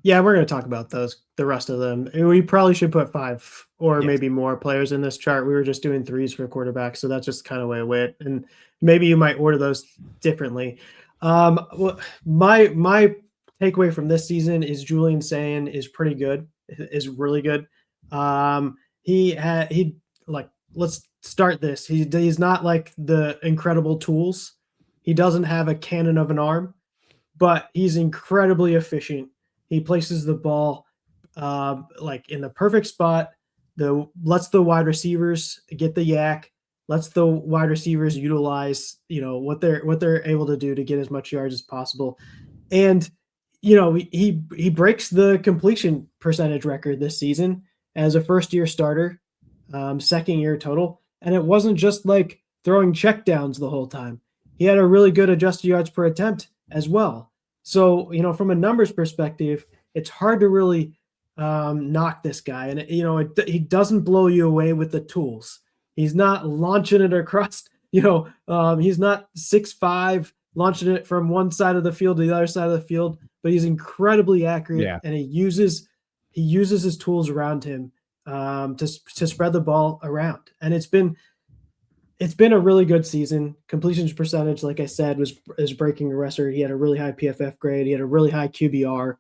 B: Yeah, we're going to talk about the rest of them. We probably should put 5 or
A: Yes.
B: maybe more players in this chart. We were just doing 3s for quarterbacks, so that's just kind of way away it. And maybe you might order those differently. Well, my takeaway from this season is Julian Sayin is pretty good, is really good. He like, let's start this. He's not like the incredible tools. He doesn't have a cannon of an arm, but he's incredibly efficient. He places the ball like in the perfect spot. Lets the wide receivers get the yak. Lets the wide receivers utilize what they're able to do to get as much yards as possible. And he breaks the completion percentage record this season as a first year starter, second year total. And it wasn't just like throwing checkdowns the whole time. He had a really good adjusted yards per attempt as well. So, from a numbers perspective, it's hard to really knock this guy. And, he doesn't blow you away with the tools. He's not launching it across, he's not 6'5", launching it from one side of the field to the other side of the field, but he's incredibly accurate, and he uses his tools around him to spread the ball around. And it's been a really good season. Completions percentage, like I said, is breaking a record. He had a really high PFF grade. He had a really high QBR.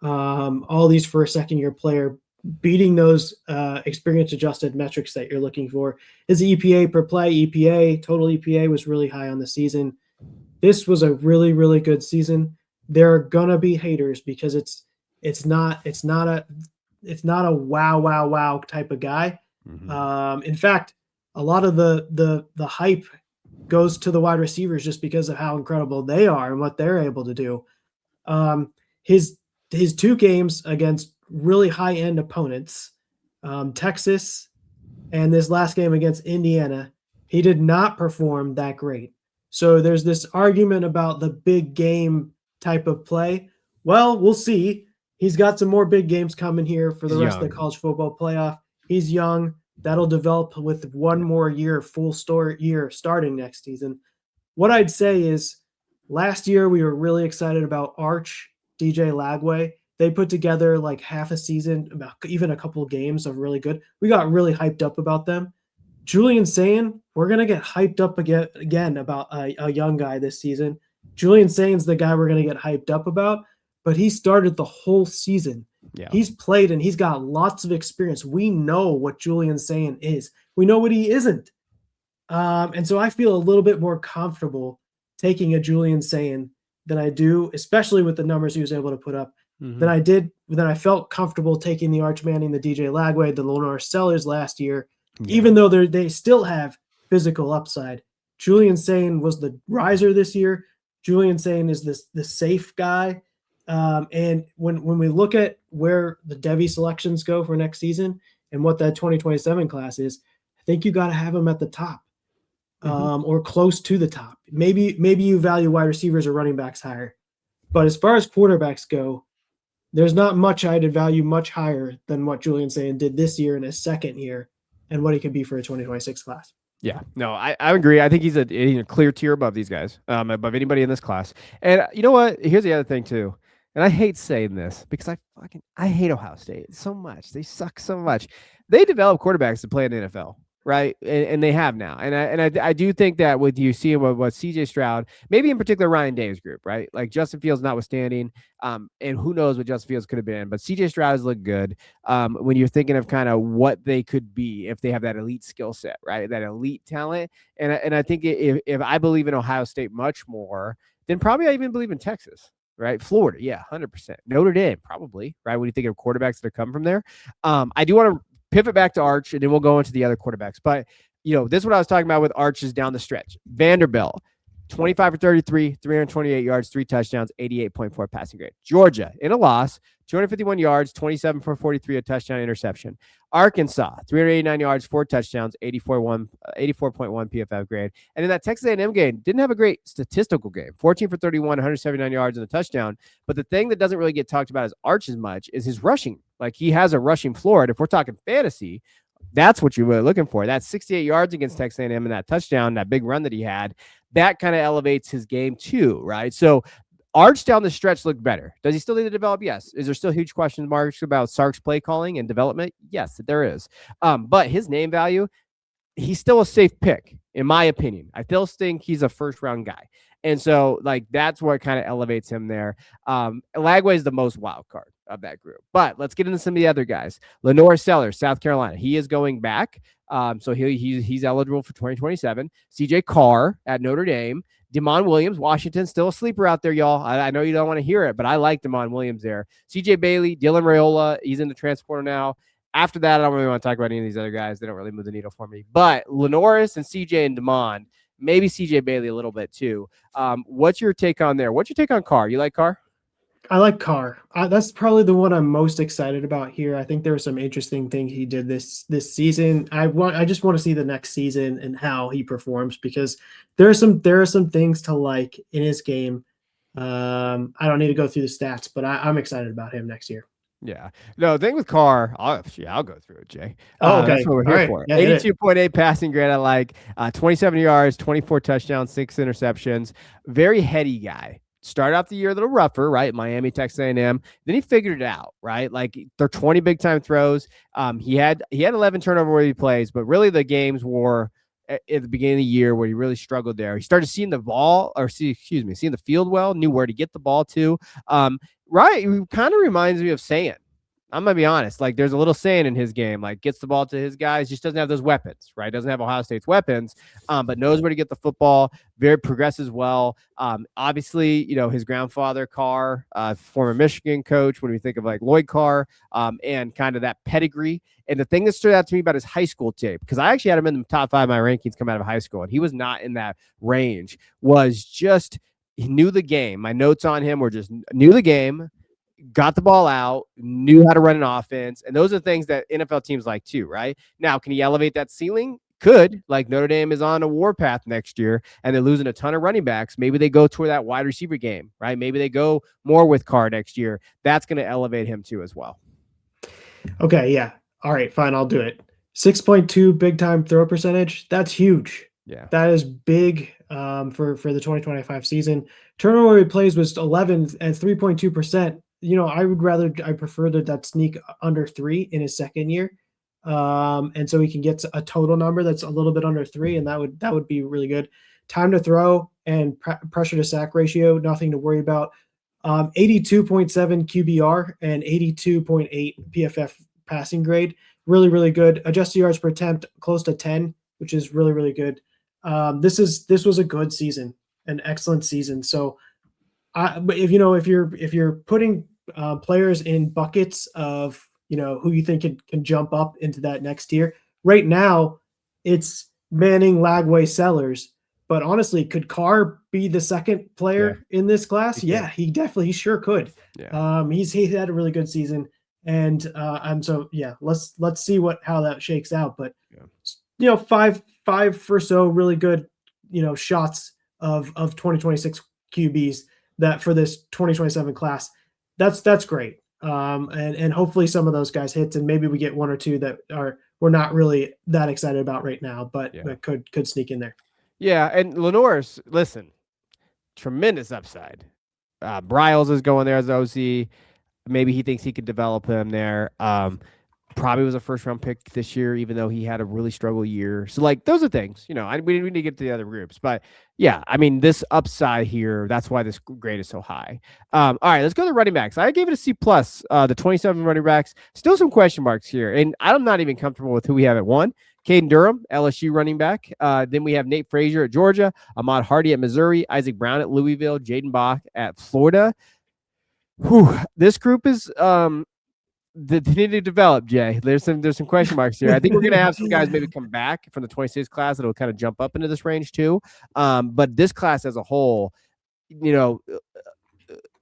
B: All these for a second-year player, beating those experience-adjusted metrics that you're looking for. His EPA per play, total EPA was really high on the season. This was a really, really good season. There are gonna be haters because it's not a wow type of guy. Mm-hmm. In fact, a lot of the hype goes to the wide receivers just because of how incredible they are and what they're able to do. His 2 games against really high-end opponents, Texas and this last game against Indiana, he did not perform that great. So there's this argument about the big game type of play. Well, we'll see. He's got some more big games coming here for the rest of the college football playoff. He's young. That'll develop with one more year, year starting next season. What I'd say is last year we were really excited about Arch, DJ Lagway. They put together like half a season, about even a couple of games of really good. We got really hyped up about them. Julian Sayin, we're going to get hyped up again about a young guy this season. Julian Sayin's the guy we're going to get hyped up about, but he started the whole season. Yeah. He's played and he's got lots of experience. We know what Julian Sayin is. We know what he isn't. And so I feel a little bit more comfortable taking a Julian Sayin than I do, especially with the numbers he was able to put up, than I felt comfortable taking the Arch Manning, the DJ Lagway, the Lenore Sellers last year, even though they still have physical upside. Julian Sayin was the riser this year. Julian Sayin is the safe guy. And when we look at where the Devy selections go for next season and what that 2027 class is, I think you got to have him at the top, or close to the top. Maybe you value wide receivers or running backs higher, but as far as quarterbacks go, there's not much I'd value much higher than what Julian Sayin did this year in his second year and what he could be for a 2026 class.
A: Yeah, no, I agree. I think he's a clear tier above these guys, above anybody in this class. And you know what? Here's the other thing too. And I hate saying this because I hate Ohio State so much. They suck so much. They develop quarterbacks to play in the NFL, right? And they have now. And I do think that with you seeing what CJ Stroud, maybe in particular Ryan Day's group, right? Like Justin Fields notwithstanding, and who knows what Justin Fields could have been, but CJ Stroud has looked good when you're thinking of kind of what they could be if they have that elite skill set, right? That elite talent. And I think if I believe in Ohio State much more, then probably I even believe in Texas. Right. Florida. Yeah. 100%. Notre Dame, probably. Right. When you think of quarterbacks that come from there. I do want to pivot back to Arch and then we'll go into the other quarterbacks. But, this is what I was talking about with Arches down the stretch. Vanderbilt, 25 for 33, 328 yards, 3 touchdowns, 88.4 passing grade. Georgia, in a loss, 251 yards, 27 for 43, a touchdown interception. Arkansas, 389 yards, 4 touchdowns, 84.1 PFF grade. And in that Texas A&M game, didn't have a great statistical game. 14 for 31, 179 yards and a touchdown. But the thing that doesn't really get talked about as Arch as much is his rushing. Like he has a rushing floor. And if we're talking fantasy, that's what you're really looking for. That's 68 yards against Texas A&M and that touchdown, that big run that he had, that kind of elevates his game too, right? So Arch down the stretch looked better. Does he still need to develop? Yes. Is there still huge question marks about Sark's play calling and development? Yes, there is. But his name value, he's still a safe pick, in my opinion. I still think he's a first round guy. And so, like, that's what kind of elevates him there. Lagway is the most wild card of that group. But let's get into some of the other guys. Lenore Sellers, South Carolina. He is going back. So he's eligible for 2027. CJ Carr at Notre Dame. Demond Williams, Washington, still a sleeper out there, y'all. I know you don't want to hear it, but I like Demond Williams there. CJ Bailey, Dylan Raiola, he's in the transporter now. After that, I don't really want to talk about any of these other guys. They don't really move the needle for me. But Lenoris and CJ and Demond, maybe CJ Bailey a little bit too. What's your take on there? What's your take on Carr? You like Carr?
B: I like Carr. That's probably the one I'm most excited about here. I think there were some interesting things he did this season. I just want to see the next season and how he performs, because there are some things to like in his game. I don't need to go through the stats, but I'm excited about him next year.
A: Yeah. No, the thing with Carr, I'll go through it, Jay.
B: Oh, okay.
A: That's what we're here for. Yeah, 82.8 passing grade. I like 27 yards, 24 touchdowns, 6 interceptions. Very heady guy. Started off the year a little rougher, right? Miami, Texas A&M. Then he figured it out, right? Like, they're 20 big time throws. He had 11 turnover worthy plays, but really the games were at the beginning of the year where he really struggled there. He started seeing the ball, seeing the field well, knew where to get the ball to. Right. It kind of reminds me of Sand. I'm going to be honest. Like, there's a little Sand in his game, like gets the ball to his guys, just doesn't have those weapons, right? Doesn't have Ohio State's weapons, but knows where to get the football, very progresses well. Obviously, his grandfather, Carr, former Michigan coach, when we think of like Lloyd Carr, and kind of that pedigree. And the thing that stood out to me about his high school tape, because I actually had him in the top 5 of my rankings come out of high school, and he was not in that range, was just he knew the game. My notes on him were just knew the game, got the ball out, knew how to run an offense. And those are things that NFL teams like too, right? Now, can he elevate that ceiling? Could. Like, Notre Dame is on a warpath next year and they're losing a ton of running backs. Maybe they go toward that wide receiver game, right? Maybe they go more with Carr next year. That's going to elevate him too as well.
B: Okay, yeah. All right, fine, I'll do it. 6.2 big time throw percentage. That's huge.
A: Yeah.
B: That is big for the 2025 season. Turnover plays was 11 at 3.2%. I prefer that sneak under 3 in his second year. And so he can get a total number that's a little bit under 3, and that would be really good. Time to throw and pressure to sack ratio, nothing to worry about. 82.7 QBR and 82.8 PFF passing grade, really, really good. Adjusted yards per attempt, close to 10, which is really, really good. This was a good season, an excellent season. So, if you're putting players in buckets of who you think can jump up into that next tier, right now it's Manning, Lagway, Sellers. But honestly, could Carr be the second player in this class? Yeah, he sure could.
A: Yeah.
B: He had a really good season, and so let's see how that shakes out. But five or so really good shots of 2026 QBs that for this 2027 class. That's great. And hopefully some of those guys hits, and maybe we get one or two that we're not really that excited about right now, but could sneak in there.
A: Yeah, and Lenoris, listen, tremendous upside. Bryles is going there as OC. Maybe he thinks he could develop him there. Probably was a first-round pick this year, even though he had a really struggle year. So, like, those are things, we need to get to the other groups. But, yeah, I mean, this upside here, that's why this grade is so high. All right, let's go to the running backs. I gave it a C+. The 27 running backs, still some question marks here. And I'm not even comfortable with who we have at 1. Caden Durham, LSU running back. Then we have Nate Frazier at Georgia, Ahmad Hardy at Missouri, Isaac Brown at Louisville, Jaden Bach at Florida. This group is they need to develop, Jay. There's some question marks here. I think we're going to have some guys maybe come back from the 26 class that'll kind of jump up into this range too. But this class as a whole,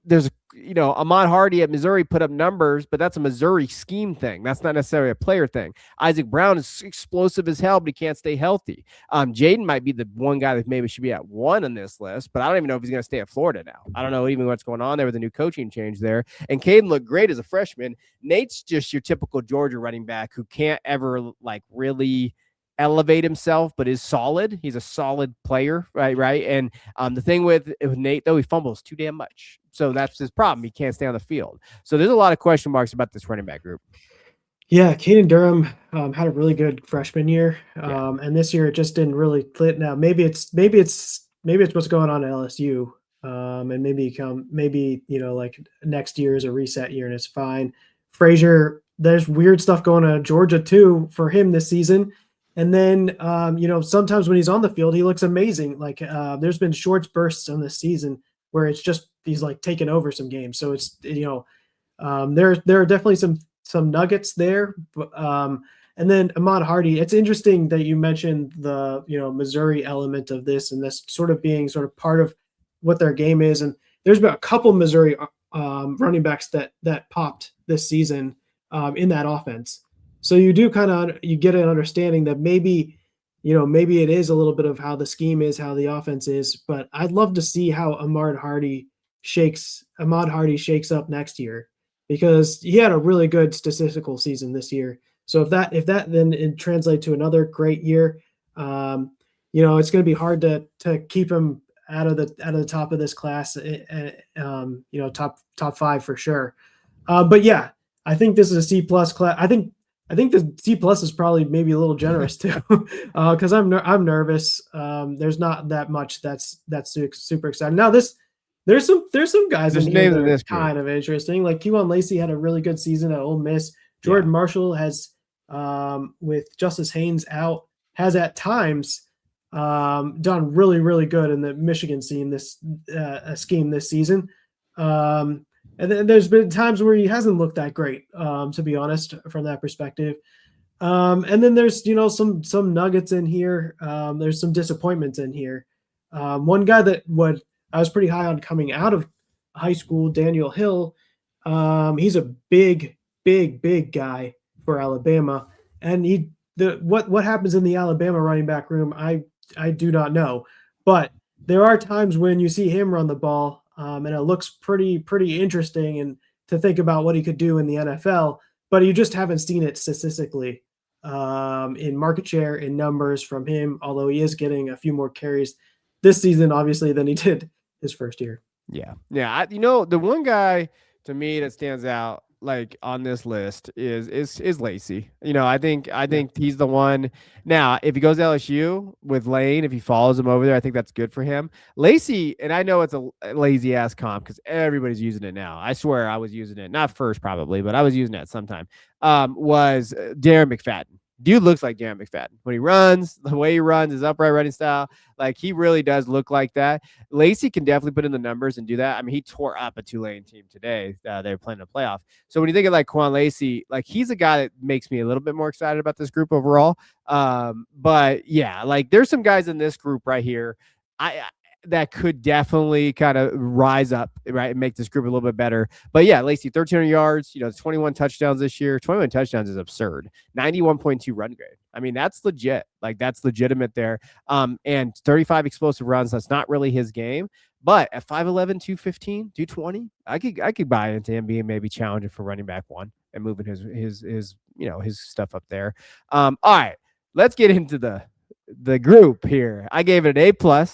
A: there's Ahmad Hardy at Missouri put up numbers, but that's a Missouri scheme thing. That's not necessarily a player thing. Isaac Brown is explosive as hell, but he can't stay healthy. Jaden might be the one guy that maybe should be at 1 on this list, but I don't even know if he's going to stay at Florida now. I don't know even what's going on there with the new coaching change there. And Caden looked great as a freshman. Nate's just your typical Georgia running back who can't ever really elevate himself, but is solid. He's a solid player, right. And the thing with Nate, though, he fumbles too damn much. So that's his problem. He can't stay on the field. So there's a lot of question marks about this running back group.
B: Yeah, Caden Durham had a really good freshman year,
A: Yeah.
B: and this year it just didn't really click. Now maybe it's what's going on at LSU, and maybe like next year is a reset year and it's fine. Frazier, there's weird stuff going on at Georgia too for him this season, and then sometimes when he's on the field he looks amazing. Like there's been short bursts on this season where it's just he's like taking over some games. So it's there are definitely some nuggets there. And then Ahmad Hardy, it's interesting that you mentioned the Missouri element of this and this sort of being sort of part of what their game is. And there's been a couple Missouri running backs that popped this season in that offense. So you do you get an understanding that maybe it is a little bit of how the scheme is, how the offense is. But I'd love to see how Ahmad Hardy shakes up next year, because he had a really good statistical season this year. So if that then it translates to another great year, it's going to be hard to keep him out of the top of this class, top 5 for sure. But yeah, I think this is a C+ class. I think the C+ is probably maybe a little generous too, because I'm nervous. There's not that much that's super exciting. Now there's some guys in here that are kind of interesting. Like Kewan Lacey had a really good season at Ole Miss. Jordan Marshall has, with Justice Haynes out, has at times done really, really good in the Michigan scheme this season. And then there's been times where he hasn't looked that great, to be honest, from that perspective. And then there's some nuggets in here. There's some disappointments in here. One guy that I was pretty high on coming out of high school, Daniel Hill. He's a big guy for Alabama, and what happens in the Alabama running back room, I do not know, but there are times when you see him run the ball, and it looks pretty interesting, and to think about what he could do in the NFL, but you just haven't seen it statistically in market share, in numbers from him, although he is getting a few more carries this season, obviously, than he did his first year.
A: Yeah. The one guy to me that stands out like on this list is Lacey. I think he's the one. Now, if he goes to LSU with Lane, if he follows him over there, I think that's good for him. Lacey, and I know it's a lazy ass comp because everybody's using it now. I swear I was using it, not first probably, but I was using it at some time. Was Darren McFadden. Dude looks like Darren McFadden when he runs. The way he runs, his upright running style, like he really does look like that. Lacey can definitely put in the numbers and do that. I mean, he tore up a Tulane team today. They were playing a playoff. So when you think of like Kewan Lacey, like he's a guy that makes me a little bit more excited about this group overall. But yeah, like there's some guys in this group right here. That could definitely kind of rise up, right, and make this group a little bit better. But yeah, Lacey, 1,300 yards, 21 touchdowns this year. 21 touchdowns is absurd. 91.2 run grade. I mean, that's legit. Like that's legitimate there. And 35 explosive runs. That's not really his game. But at 5'11", 215, 220, I could buy into him being maybe challenging for running back 1 and moving his stuff up there. All right, let's get into the group here. I gave it an A+.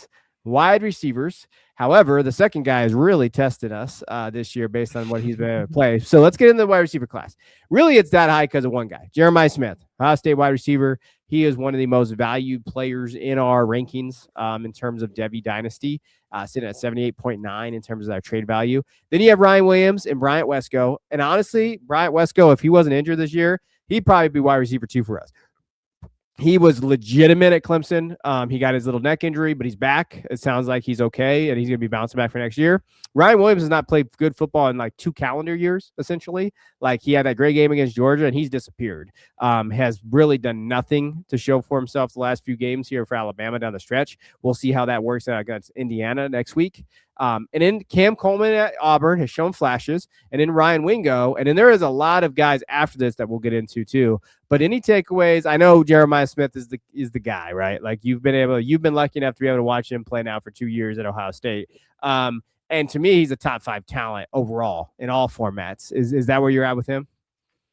A: Wide receivers. However, the second guy has really tested us this year based on what he's been able to play. So let's get into the wide receiver class. Really, it's that high because of one guy, Jeremiah Smith, Ohio State wide receiver. He is one of the most valued players in our rankings in terms of Devy Dynasty, sitting at 78.9 in terms of our trade value. Then you have Ryan Williams and Bryant Wesco. And honestly, Bryant Wesco, if he wasn't injured this year, he'd probably be wide receiver 2 for us. He was legitimate at Clemson. He got his little neck injury, but he's back. It sounds like he's okay, and he's going to be bouncing back for next year. Ryan Williams has not played good football in like 2 calendar years, essentially. Like he had that great game against Georgia, and he's disappeared. Has really done nothing to show for himself the last few games here for Alabama down the stretch. We'll see how that works out against Indiana next week. And then Cam Coleman at Auburn has shown flashes, and then Ryan Wingo. And then there is a lot of guys after this that we'll get into too. But any takeaways? I know Jeremiah Smith is the guy, right? Like you've been lucky enough to be able to watch him play now for 2 years at Ohio State. And to me, he's a top 5 talent overall in all formats. Is that where you're at with him?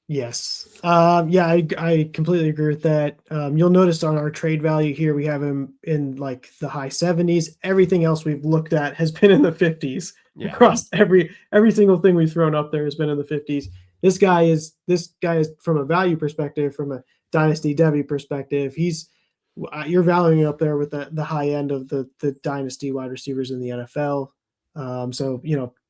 B: Yes. Yeah, I completely agree with that. You'll notice on our trade value here, we have him in like the high 70s. Everything else we've looked at has been in the 50s.
A: Yeah.
B: Across every single thing we've thrown up there has been in the 50s. This guy is from a value perspective, from a Dynasty Devy perspective, you're valuing up there with the high end of the dynasty wide receivers in the NFL. So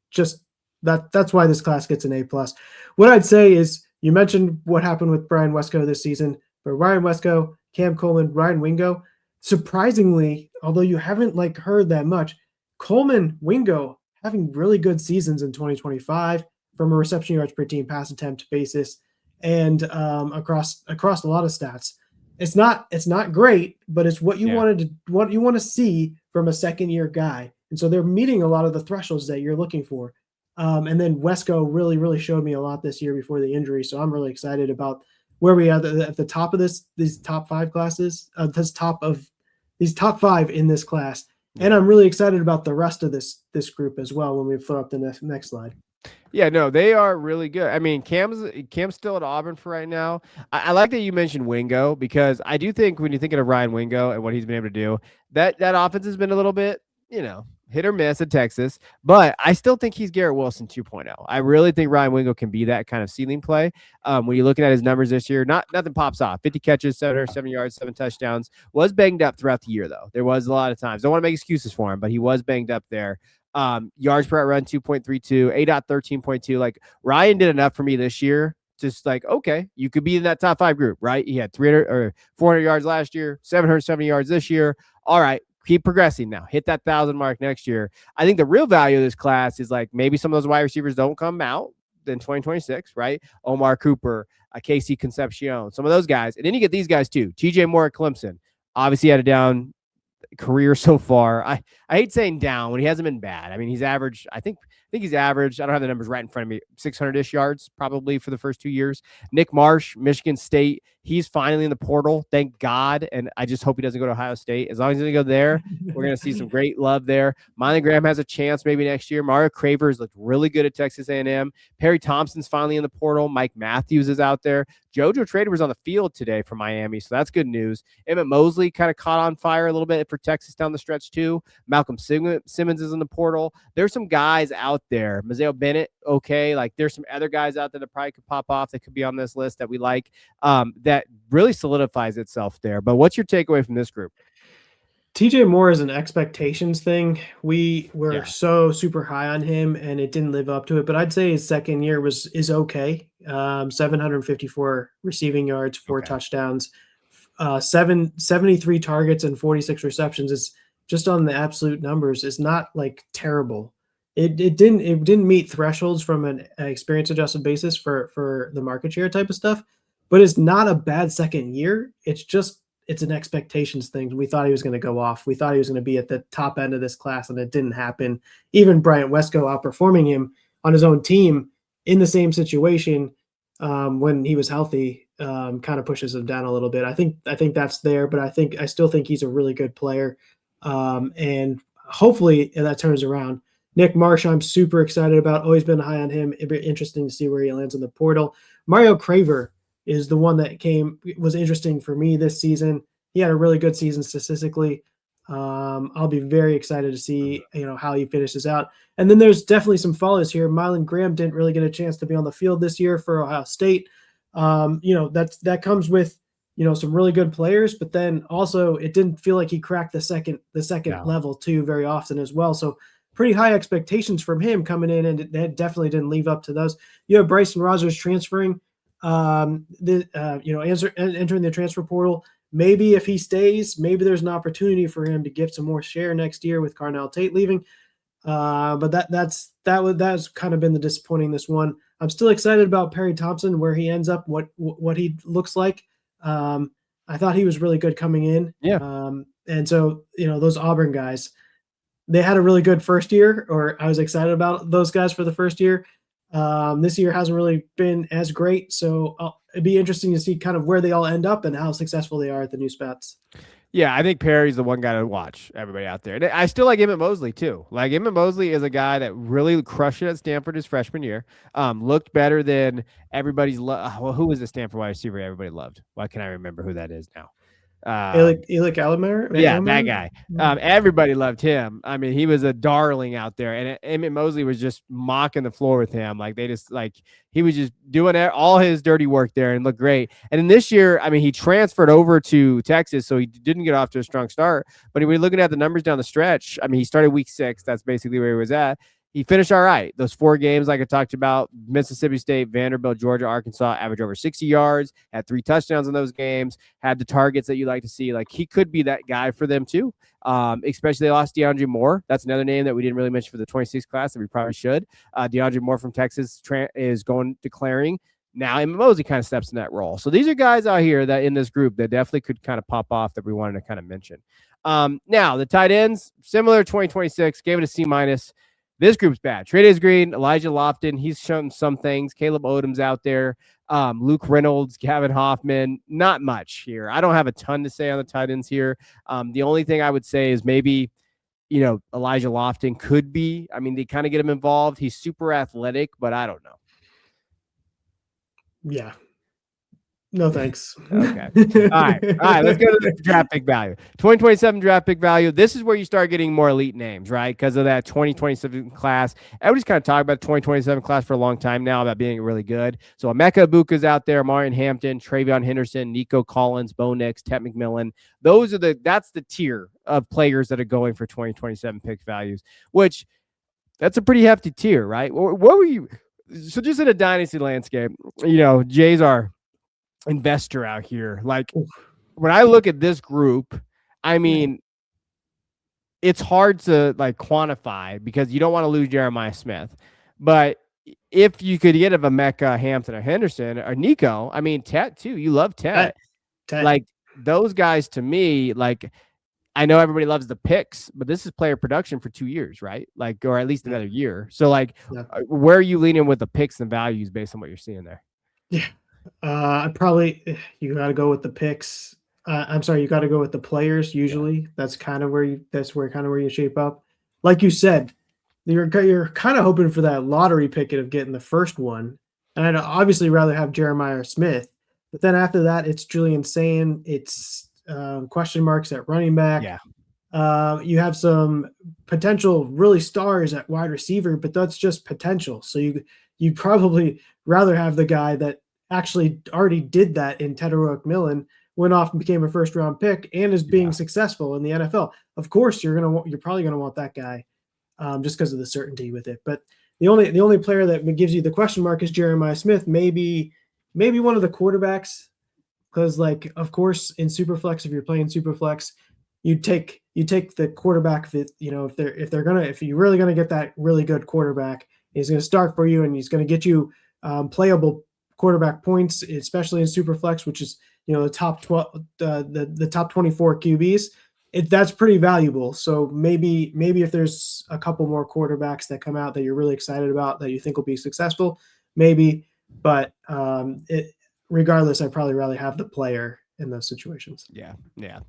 B: just that's why this class gets an A plus. What I'd say is, you mentioned what happened with Brian Wesco this season, but Ryan Wesco, Cam Coleman, Ryan Wingo, surprisingly, although you haven't heard that much, Coleman, Wingo having really good seasons in 2025 from a reception yards per team, pass attempt basis, and across a lot of stats. It's not great, but it's what you want to see from a second year guy, and so they're meeting a lot of the thresholds that you're looking for. And then Wesco really showed me a lot this year before the injury. So I'm really excited about where we are at the top of these top five classes, these top five in this class. And I'm really excited about the rest of this group as well when we throw up the next slide.
A: Yeah, no, they are really good. I mean, Cam's still at Auburn for right now. I like that you mentioned Wingo, because I do think when you're thinking of Ryan Wingo and what he's been able to do, that offense has been a little bit, hit or miss at Texas, but I still think he's Garrett Wilson 2.0. I really think Ryan Wingo can be that kind of ceiling play. When you're looking at his numbers this year, nothing pops off. 50 catches, 707 yards, 7 touchdowns. Was banged up throughout the year, though. There was a lot of times. Don't want to make excuses for him, but he was banged up there. Yards per run 2.32, ADOT 13.2. Like, Ryan did enough for me this year. Just like, okay, you could be in that top 5 group, right? He had 300 or 400 yards last year, 770 yards this year. All right, keep progressing now. Hit that 1,000 mark next year. I think the real value of this class is like maybe some of those wide receivers don't come out in 2026, right? Omar Cooper, Casey Concepcion, some of those guys. And then you get these guys too. TJ Moore at Clemson obviously had a down career so far. I hate saying down when he hasn't been bad. I mean, he's averaged, I think he's averaged, I don't have the numbers right in front of me, 600-ish yards probably for the first 2 years. Nick Marsh, Michigan State, he's finally in the portal, thank God, and I just hope he doesn't go to Ohio State. As long as he doesn't go there, we're going to see some great love there. Miley Graham has a chance maybe next year. Mario Cravers looked really good at Texas A&M. Perry Thompson's finally in the portal. Mike Matthews is out there. JoJo Trader was on the field today for Miami, so that's good news. Emmett Mosley kind of caught on fire a little bit for Texas down the stretch too. Malcolm Simmons is in the portal. There's some guys out there. Mazeo Bennett, okay. Like, there's some other guys out there that probably could pop off that could be on this list that we like, that really solidifies itself there. But what's your takeaway from this group?
B: TJ Moore is an expectations thing. We were so super high on him, and it didn't live up to it. But I'd say his second year is okay. 754 receiving yards, 4 touchdowns, 73 targets, and 46 receptions. Is just on the absolute numbers. Is not like terrible. It didn't meet thresholds from an experience adjusted basis for the market share type of stuff. But it's not a bad second year. It's an expectations thing. We thought he was going to go off. We thought he was going to be at the top end of this class, and it didn't happen. Even Bryant Wesco outperforming him on his own team in the same situation when he was healthy kind of pushes him down a little bit. I think that's there, but I still think he's a really good player, and hopefully that turns around. Nick Marsh, I'm super excited about. Always been high on him. It'd be interesting to see where he lands in the portal. Mario Craver is the one that was interesting for me this season. He had a really good season statistically. I'll be very excited to see, how he finishes out. And then there's definitely some follows here. Mylan Graham didn't really get a chance to be on the field this year for Ohio State. That comes with, some really good players, but then also it didn't feel like he cracked the second level too very often as well. So pretty high expectations from him coming in, and it definitely didn't live up to those. You have Bryson Rogers transferring, entering the transfer portal. Maybe if he stays, maybe there's an opportunity for him to give some more share next year with Carnell Tate leaving. But that's kind of been the disappointing this one. I'm still excited about Perry Thompson, where he ends up, what he looks like. I thought he was really good coming in.
A: Yeah.
B: And so, those Auburn guys, they had a really good first year, or I was excited about those guys for the first year. This year hasn't really been as great, so it'd be interesting to see kind of where they all end up and how successful they are at the new spots.
A: Yeah, I think Perry's the one guy to watch, everybody out there. And I still like Emmett Mosley, too. Like, Emmett Mosley is a guy that really crushed it at Stanford his freshman year. Looked better than everybody's well, who was the Stanford wide receiver everybody loved? Why can't I remember who that is now?
B: Elic Alamer?
A: Yeah, that guy. Everybody loved him. I mean, he was a darling out there, and Emmett Mosley was just mocking the floor with him. Like he was just doing all his dirty work there and looked great. And then this year, I mean, he transferred over to Texas, so he didn't get off to a strong start. But when you're looking at the numbers down the stretch, I mean, he started week 6. That's basically where he was at. He finished all right. Those 4 games, like I talked about, Mississippi State, Vanderbilt, Georgia, Arkansas, averaged over 60 yards, had 3 touchdowns in those games, had the targets that you like to see. Like, he could be that guy for them too. Especially they lost DeAndre Moore. That's another name that we didn't really mention for the 26 class that we probably should. DeAndre Moore from Texas is declaring. Now, Emmett Mosley kind of steps in that role. So these are guys out here that in this group that definitely could kind of pop off that we wanted to kind of mention. Now, the tight ends, similar to 2026, gave it a C-. This group's bad. Tre'Davious Green, Elijah Lofton, he's shown some things. Caleb Odom's out there. Luke Reynolds, Gavin Hoffman, not much here. I don't have a ton to say on the tight ends here. The only thing I would say is maybe, Elijah Lofton could be. I mean, they kind of get him involved. He's super athletic, but I don't know.
B: Yeah. No, thanks.
A: Okay. All right. Let's go to the draft pick value. 2027 draft pick value. This is where you start getting more elite names, right? Because of that 2027 class. Everybody's kind of talking about the 2027 class for a long time now about being really good. So Emeka Ibuka's out there, Marion Hampton, Travion Henderson, Nico Collins, Bo Nix, Ted McMillan. That's the tier of players that are going for 2027 pick values, which that's a pretty hefty tier, right? What were you? So just in a dynasty landscape, Jay's our investor out here. Like, when I look at this group, I mean, it's hard to quantify because you don't want to lose Jeremiah Smith. But if you could get a Mecca, Hampton, or Henderson, or Nico, I mean, Tet too. You love Tet. Like, those guys to me, I know everybody loves the picks, but this is player production for 2 years, right? Or at least another year. So where are you leaning with the picks and values based on what you're seeing there?
B: Yeah. You got to go with the picks. You got to go with the players. Usually, that's kind of where you shape up. Like you said, you're kind of hoping for that lottery picket of getting the first one, and I'd obviously rather have Jeremiah Smith. But then after that, it's Julian Sayin. It's question marks at running back.
A: Yeah.
B: You have some potential really stars at wide receiver, but that's just potential. So you'd probably rather have the guy that actually already did that in Tedder McMillan, went off and became a first-round pick, and is being successful in the NFL. Of course, you're probably gonna want that guy, just because of the certainty with it. But the only player that gives you the question mark is Jeremiah Smith. Maybe one of the quarterbacks, because of course in Superflex, if you're playing Superflex, you take the quarterback that if you're really gonna get that really good quarterback, he's gonna start for you and he's gonna get you playable quarterback points, especially in Superflex, which is the top 12, the top 24 QBs. That's pretty valuable. So maybe if there's a couple more quarterbacks that come out that you're really excited about that you think will be successful, maybe. But regardless, I'd probably rather have the player in those situations.
A: Yeah.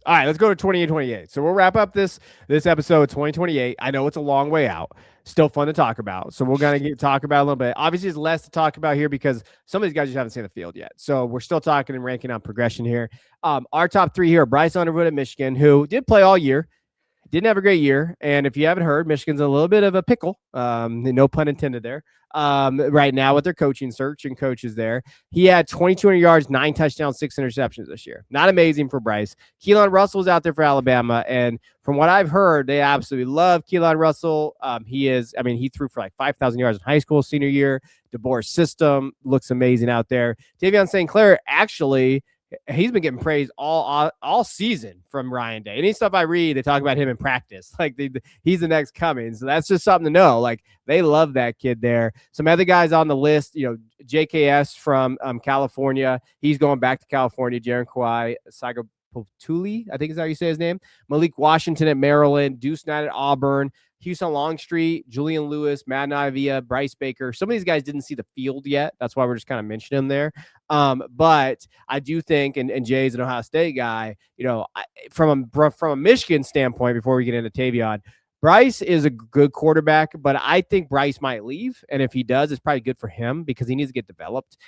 A: All right, let's go to 28. So we'll wrap up this episode 2028. I know it's a long way out. Still fun to talk about. So we're going to talk about a little bit. Obviously, there's less to talk about here because some of these guys just haven't seen the field yet. So we're still talking and ranking on progression here. Our top 3 here, Bryce Underwood at Michigan, who did play all year. Didn't have a great year. And if you haven't heard, Michigan's a little bit of a pickle. No pun intended there. Right now with their coaching search and coaches there. He had 2,200 yards, 9 touchdowns, 6 interceptions this year. Not amazing for Bryce. Keelan Russell's out there for Alabama. And from what I've heard, they absolutely love Keelan Russell. He threw for 5,000 yards in high school senior year. DeBoer's system looks amazing out there. Davion St. Clair, actually, he's been getting praised all season from Ryan Day. Any stuff I read, they talk about him in practice. He's the next coming. So that's just something to know. They love that kid there. Some other guys on the list, JKS from California. He's going back to California. Jaron Kawhi, Potuli, I think is how you say his name. Malik Washington at Maryland, Deuce Knight at Auburn, Houston Longstreet, Julian Lewis, Matt Navia, Bryce Baker. Some of these guys didn't see the field yet. That's why we're just kind of mentioning them there. But I do think, and Jay's an Ohio State guy, from a Michigan standpoint, before we get into Tavion, Bryce is a good quarterback, but I think Bryce might leave. And if he does, it's probably good for him because he needs to get developed.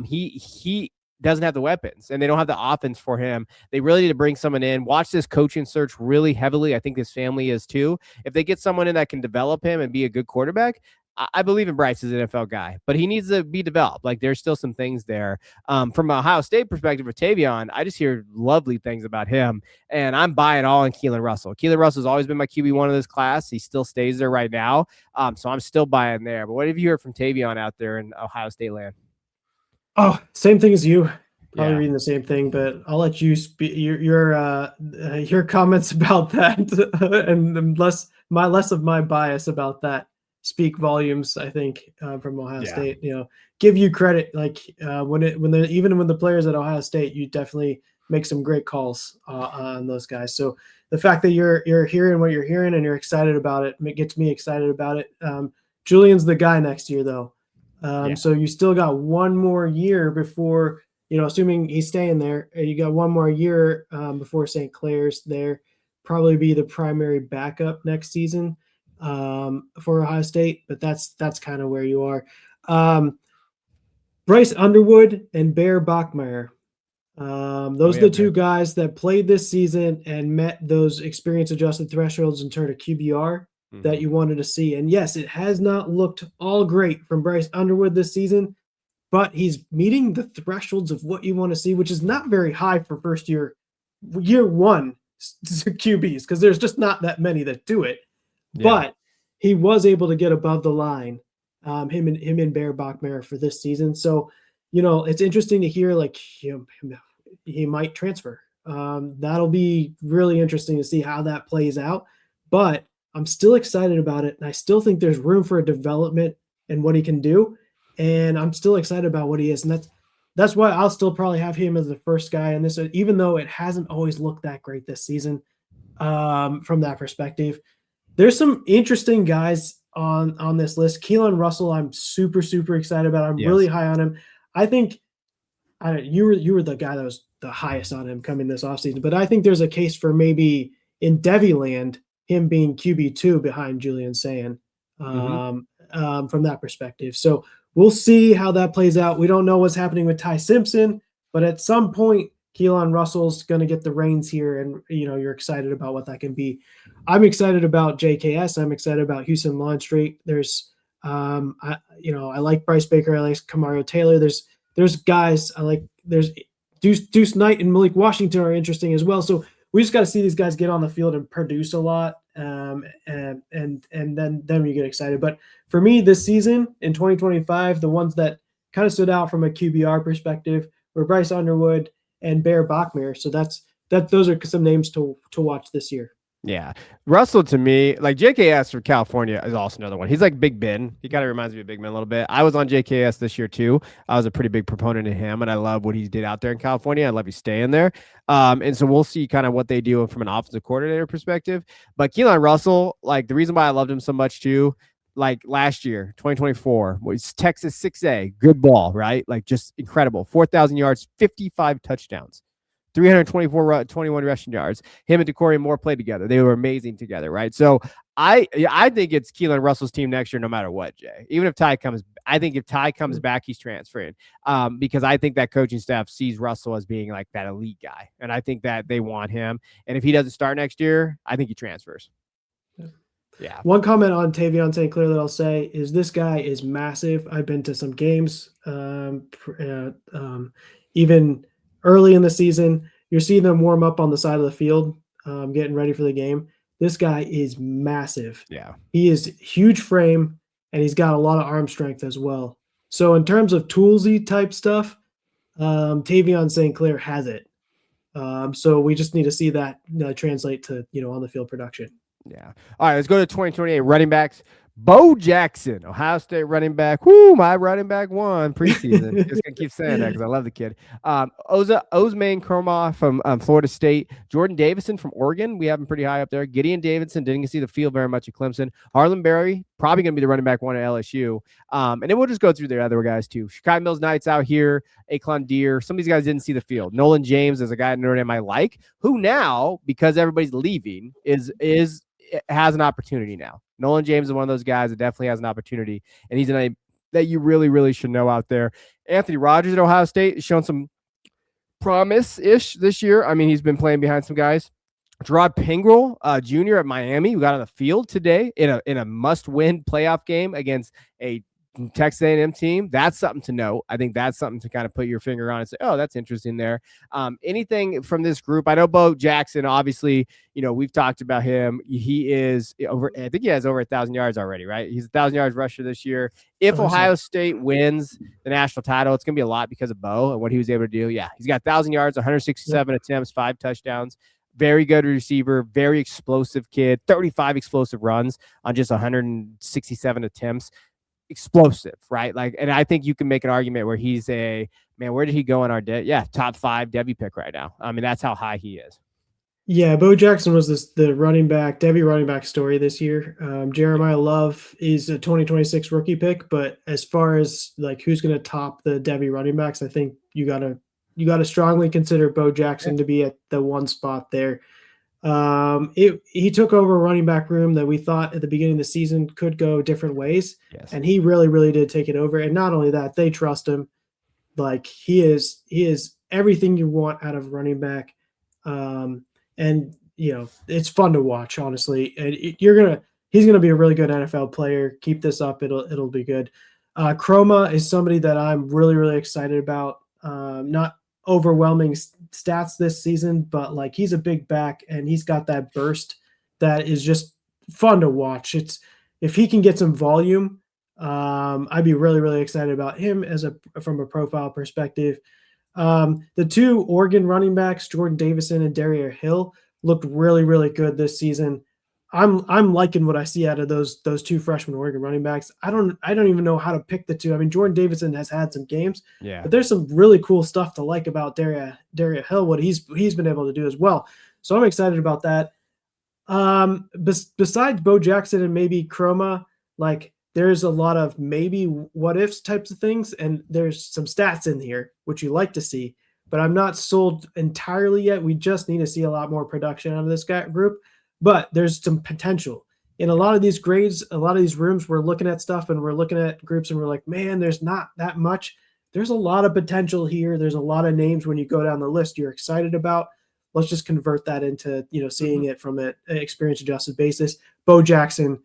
A: He doesn't have the weapons and they don't have the offense for him. They really need to bring someone in, watch this coaching search really heavily. I think his family is too. If they get someone in that can develop him and be a good quarterback, I believe in Bryce as an NFL guy, but he needs to be developed. Like there's still some things there. From an Ohio State perspective with Tavion, I just hear lovely things about him, and I'm buying all in Keelan Russell. Keelan Russell's always been my QB1 of this class. He still stays there right now, so I'm still buying there. But what have you heard from Tavion out there in Ohio State land?
B: Oh, same thing as you. Probably reading the same thing, but I'll let you speak your comments about that and less of my bias about that speak volumes. I think from Ohio State, give you credit. Like when the players at Ohio State, you definitely make some great calls on those guys. So the fact that you're hearing what you're hearing and you're excited about it gets me excited about it. Julian's the guy next year though. So you still got one more year before, assuming he's staying there, you got one more year before St. Clair's there, probably be the primary backup next season for Ohio State, but that's kind of where you are. Bryce Underwood and Bear Bachmeier. Those are the two guys that played this season and met those experience adjusted thresholds in terms of QBR that you wanted to see. And yes, it has not looked all great from Bryce Underwood this season, but he's meeting the thresholds of what you want to see, which is not very high for first year one QBs, because there's just not that many that do it. Yeah. But he was able to get above the line, him and Bear Bachmeier for this season. So, it's interesting to hear like he might transfer. That'll be really interesting to see how that plays out. But I'm still excited about it, and I still think there's room for a development and what he can do. And I'm still excited about what he is. And that's why I'll still probably have him as the first guy in this, even though it hasn't always looked that great this season from that perspective. There's some interesting guys on this list. Keelan Russell, I'm super, super excited about. I'm really high on him. I think you were the guy that was the highest on him coming this offseason. But I think there's a case for maybe in Devy land, him being QB2 behind Julian Sayin from that perspective. So we'll see how that plays out. We don't know what's happening with Ty Simpson, but at some point, Keelan Russell's going to get the reins here, and you're excited about what that can be. I'm excited about JKS. I'm excited about Houston Longstreet. There's, I like Bryce Baker. I like Kamario Taylor. There's guys I like. There's Deuce Knight and Malik Washington are interesting as well. So we just got to see these guys get on the field and produce a lot, and then you get excited. But for me, this season in 2025, the ones that kind of stood out from a QBR perspective were Bryce Underwood and Bear Bachmeier. So those are some names to watch this year.
A: Yeah. Russell, to me, like JKS for California is also another one. He's like Big Ben. He kind of reminds me of Big Ben a little bit. I was on JKS this year too. I was a pretty big proponent of him, and I love what he did out there in California. I love he's staying there. And so we'll see kind of what they do from an offensive coordinator perspective. But Keelan Russell, like the reason why I loved him so much too, like last year, 2024, was Texas 6A, good ball, right? Like just incredible. 4,000 yards, 55 touchdowns. 321 rushing yards. Him and Decory Moore played together. They were amazing together, right? So I think it's Keelan Russell's team next year, no matter what, Jay. Even if Ty comes, I think if Ty comes back, he's transferring. Because I think that coaching staff sees Russell as being like that elite guy, and I think that they want him. And if he doesn't start next year, I think he transfers. Yeah.
B: One comment on Tavion St. Clair that I'll say is this guy is massive. I've been to some games, even early in the season. You're seeing them warm up on the side of the field, getting ready for the game. This guy is massive.
A: Yeah.
B: He is huge frame, and he's got a lot of arm strength as well. So in terms of toolsy type stuff, Tavion St. Clair has it. So we just need to see that translate to, on the field production.
A: Yeah. All right, let's go to 2028 running backs. Bo Jackson, Ohio State running back. Whoo, my running back one preseason. Just gonna keep saying that because I love the kid. Osman Kromah from Florida State. Jordan Davison from Oregon. We have him pretty high up there. Gideon Davidson didn't see the field very much at Clemson. Harlan Berry, probably gonna be the running back one at LSU. And then we'll just go through the other guys too. Chicago Mills Knights out here. Aklon Deer. Some of these guys didn't see the field. Nolan James is a guy at Notre Dame I like, who now, because everybody's leaving, has an opportunity now. Nolan James is one of those guys that definitely has an opportunity, and he's a name that you really, really should know out there. Anthony Rogers at Ohio State has shown some promise-ish this year. I mean, he's been playing behind some guys. Gerard Pingrel Jr. at Miami, who got on the field today in a must-win playoff game against a Texas A&M team. That's something to know. I think that's something to kind of put your finger on and say, oh, that's interesting there. Anything from this group? I know Bo Jackson, obviously, we've talked about him. He is over, I think he has over 1,000 yards already, right? He's 1,000 yards rusher this year. If Ohio State wins the national title, it's going to be a lot because of Bo and what he was able to do. Yeah, he's got 1,000 yards, 167 attempts, 5 touchdowns. Very good receiver, very explosive kid, 35 explosive runs on just 167 attempts. Explosive, right? And I think you can make an argument where he's where did he go on our top 5 Devy pick right now? I mean, that's how high he is.
B: Yeah, Bo Jackson was the running back, Devy running back story this year. Jeremiah Love is a 2026 rookie pick, but as far as who's going to top the Devy running backs, I think you gotta strongly consider Bo Jackson to be at the one spot there. He took over a running back room that we thought at the beginning of the season could go different ways.
A: Yes.
B: And he really, really did take it over. And not only that, they trust him. He is everything you want out of running back. And it's fun to watch, honestly. And he's going to be a really good NFL player. Keep this up. It'll be good. Kromah is somebody that I'm really, really excited about. Not overwhelming stats this season, but he's a big back and he's got that burst that is just fun to watch. If he can get some volume, I'd be really, really excited about him from a profile perspective. The 2 Oregon running backs, Jordan Davison and Darius Hill, looked really, really good this season. I'm liking what I see out of those 2 freshman Oregon running backs. I don't even know how to pick the 2. I mean, Jordan Davison has had some games, but there's some really cool stuff to like about Darius Hill, what he's been able to do as well. So I'm excited about that. Besides Bo Jackson and maybe Kromah, there's a lot of maybe what ifs types of things, and there's some stats in here which you like to see, but I'm not sold entirely yet. We just need to see a lot more production out of this group. But there's some potential in a lot of these grades, a lot of these rooms. We're looking at stuff and we're looking at groups and we're like, man, there's not that much. There's a lot of potential here. There's a lot of names when you go down the list you're excited about. Let's just convert that into, seeing it from an experience adjusted basis. Bo Jackson,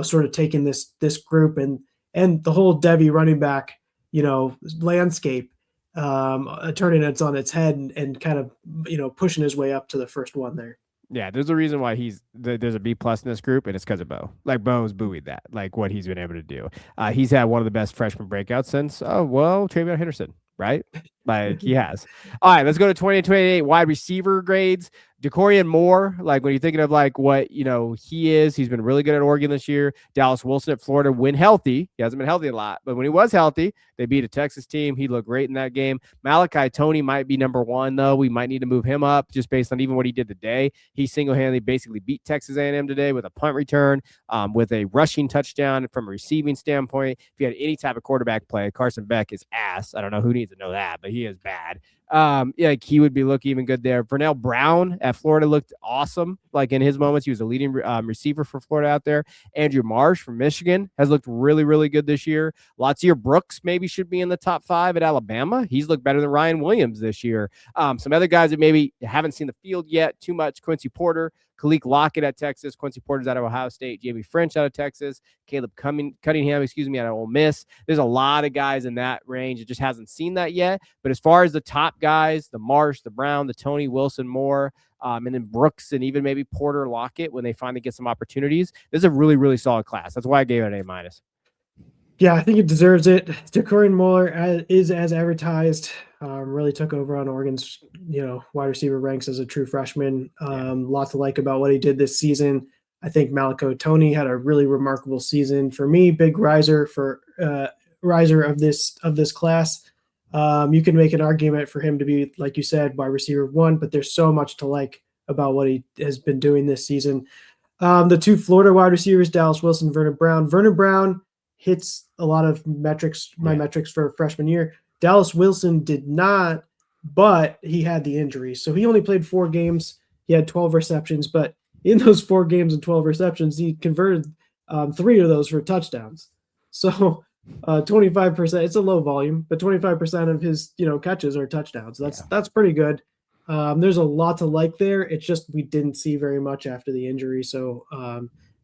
B: sort of taking this group and the whole Devy running back, landscape, turning it on its head and kind of, pushing his way up to the first one there.
A: Yeah, there's a reason why there's a B+ in this group, and it's because of Bo. Bo's buoyed that, what he's been able to do. He's had one of the best freshman breakouts since, Travion Henderson, right? He has. All right, let's go to 2028 wide receiver grades. DeCorian Moore, when you're thinking of what he's been really good at Oregon this year. Dallas Wilson at Florida, when healthy. He hasn't been healthy a lot, but when he was healthy, they beat a Texas team. He looked great in that game. Malachi Toney might be number 1, though. We might need to move him up just based on even what he did today. He single-handedly basically beat Texas A&M today with a punt return, with a rushing touchdown from a receiving standpoint. If you had any type of quarterback play, Carson Beck is ass. I don't know who needs to know that, but he is bad. He would be looking even good there. Vernell Brown at Florida looked awesome. In his moments, he was a leading receiver for Florida out there. Andrew Marsh from Michigan has looked really, really good this year. Latsier Brooks maybe should be in the top 5 at Alabama. He's looked better than Ryan Williams this year. Some other guys that maybe haven't seen the field yet too much. Quincy Porter, Khalil Lockett at Texas. Quincy Porter's out of Ohio State. Jamie French out of Texas. Caleb Cunningham, out of Ole Miss. There's a lot of guys in that range. It just hasn't seen that yet. But as far as the top guys, the Marsh, the Brown, the Toney, Wilson, Moore, and then Brooks and even maybe Porter, Lockett, when they finally get some opportunities, this is a really, really solid class. That's why I gave it an A-.
B: Yeah, I think it deserves it. DeCorian Moore is as advertised. Really took over on Oregon's, wide receiver ranks as a true freshman. Lots to like about what he did this season. I think Malachi Tony had a really remarkable season. For me, big riser of this class. You can make an argument for him to be, like you said, wide receiver 1, but there's so much to like about what he has been doing this season. The two Florida wide receivers, Dallas Wilson, Vernon Brown. Vernon Brown hits a lot of metrics for freshman year. Dallas Wilson did not, but he had the injury. So he only played 4 games. He had 12 receptions, but in those 4 games and 12 receptions, he converted 3 of those for touchdowns. So 25%, it's a low volume, but 25% of his catches are touchdowns. That's pretty good. There's a lot to like there. It's just we didn't see very much after the injury. So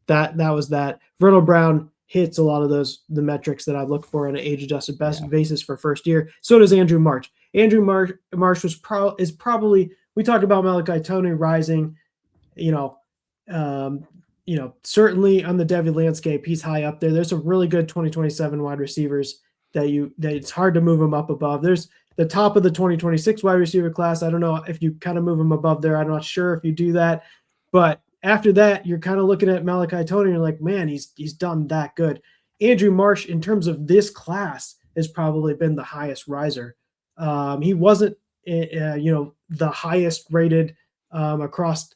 B: that was that. Vernon Brown hits a lot of the metrics that I look for on an age-adjusted basis for first year. So does Andrew March. Andrew March is probably, we talked about Malachi Tony rising, certainly on the Devy landscape, he's high up there. There's some really good 2027 wide receivers that it's hard to move them up above. There's the top of the 2026 wide receiver class. I don't know if you kind of move them above there. I'm not sure if you do that, but after that, you're kind of looking at Malachi Tony and you're like, man, he's done that good. Andrew Marsh, in terms of this class, has probably been the highest riser. He wasn't, the highest rated across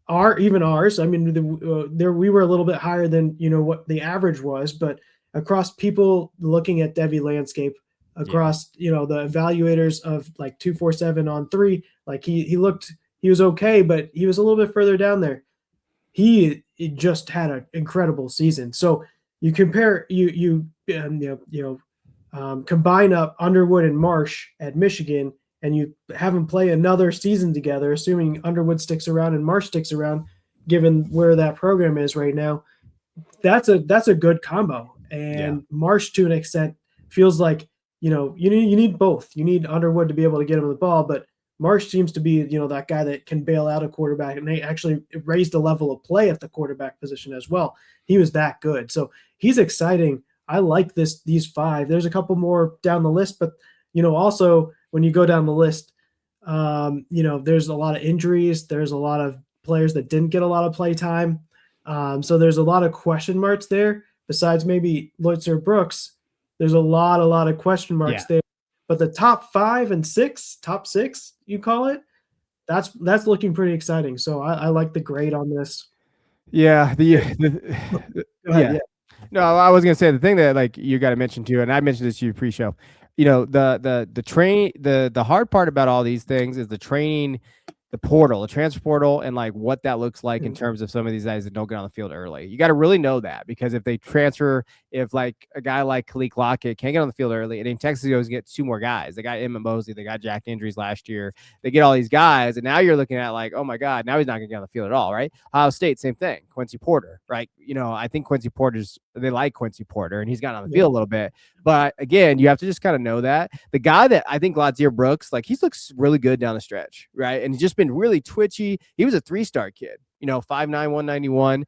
B: ours. I mean, we were a little bit higher than what the average was, but across people looking at Devy landscape, across the evaluators of like 247 on 3, like he was okay, but he was a little bit further down there. He just had an incredible season. So you compare combine up Underwood and Marsh at Michigan, and you have them play another season together, assuming Underwood sticks around and Marsh sticks around, given where that program is right now. That's a good combo. And Marsh, to an extent, feels like you need both. You need Underwood to be able to get him the ball, but Marsh seems to be that guy that can bail out a quarterback, and they actually raised the level of play at the quarterback position as well. He was that good, so he's exciting. I like these 5. There's a couple more down the list, but also when you go down the list, there's a lot of injuries. There's a lot of players that didn't get a lot of play time. So there's a lot of question marks there. Besides maybe Lloytzer Brooks, there's a lot of question marks there. But the top 5 and 6, top 6, you call it, that's looking pretty exciting. So I like the grade on this.
A: Yeah. No, I was gonna say the thing that like you got to mention too, and I mentioned this to you pre-show. The hard part about all these things is the training, the portal, the transfer portal, and like what that looks like in terms of some of these guys that don't get on the field early. You got to really know that, because if they transfer, if like a guy like Khalil Lockett can't get on the field early, and in Texas goes get 2 more guys. They got Emmett Mosley, they got Jack injuries last year. They get all these guys, and now you're looking at like, oh my God, now he's not gonna get on the field at all, right? Ohio State, same thing. Quincy Porter, right? I think they like Quincy Porter, and he's gotten on the field a little bit. But again, you have to just kind of know that. The guy that I think Lloytzer Brooks, like he looks really good down the stretch, right? And he's just been really twitchy. He was a 3-star kid, 5'9", 191,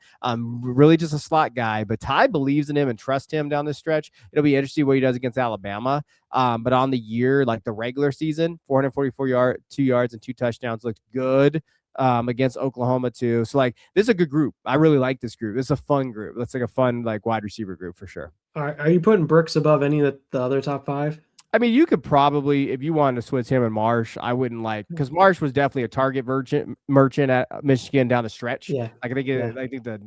A: really just a slot guy. But Ty believes in him and trusts him down the stretch. It'll be interesting what he does against Alabama. But on the year, like the regular season, 444 2 yards and 2 touchdowns, looked good. Against Oklahoma too. So like this is a good group. I really like this group. This is a fun group. That's like a fun like wide receiver group for sure.
B: Are you putting Brooks above any of the other top 5?
A: I mean, you could probably, if you wanted to switch him and Marsh, I wouldn't because Marsh was definitely a target merchant at Michigan down the stretch.
B: Yeah.
A: Like I think the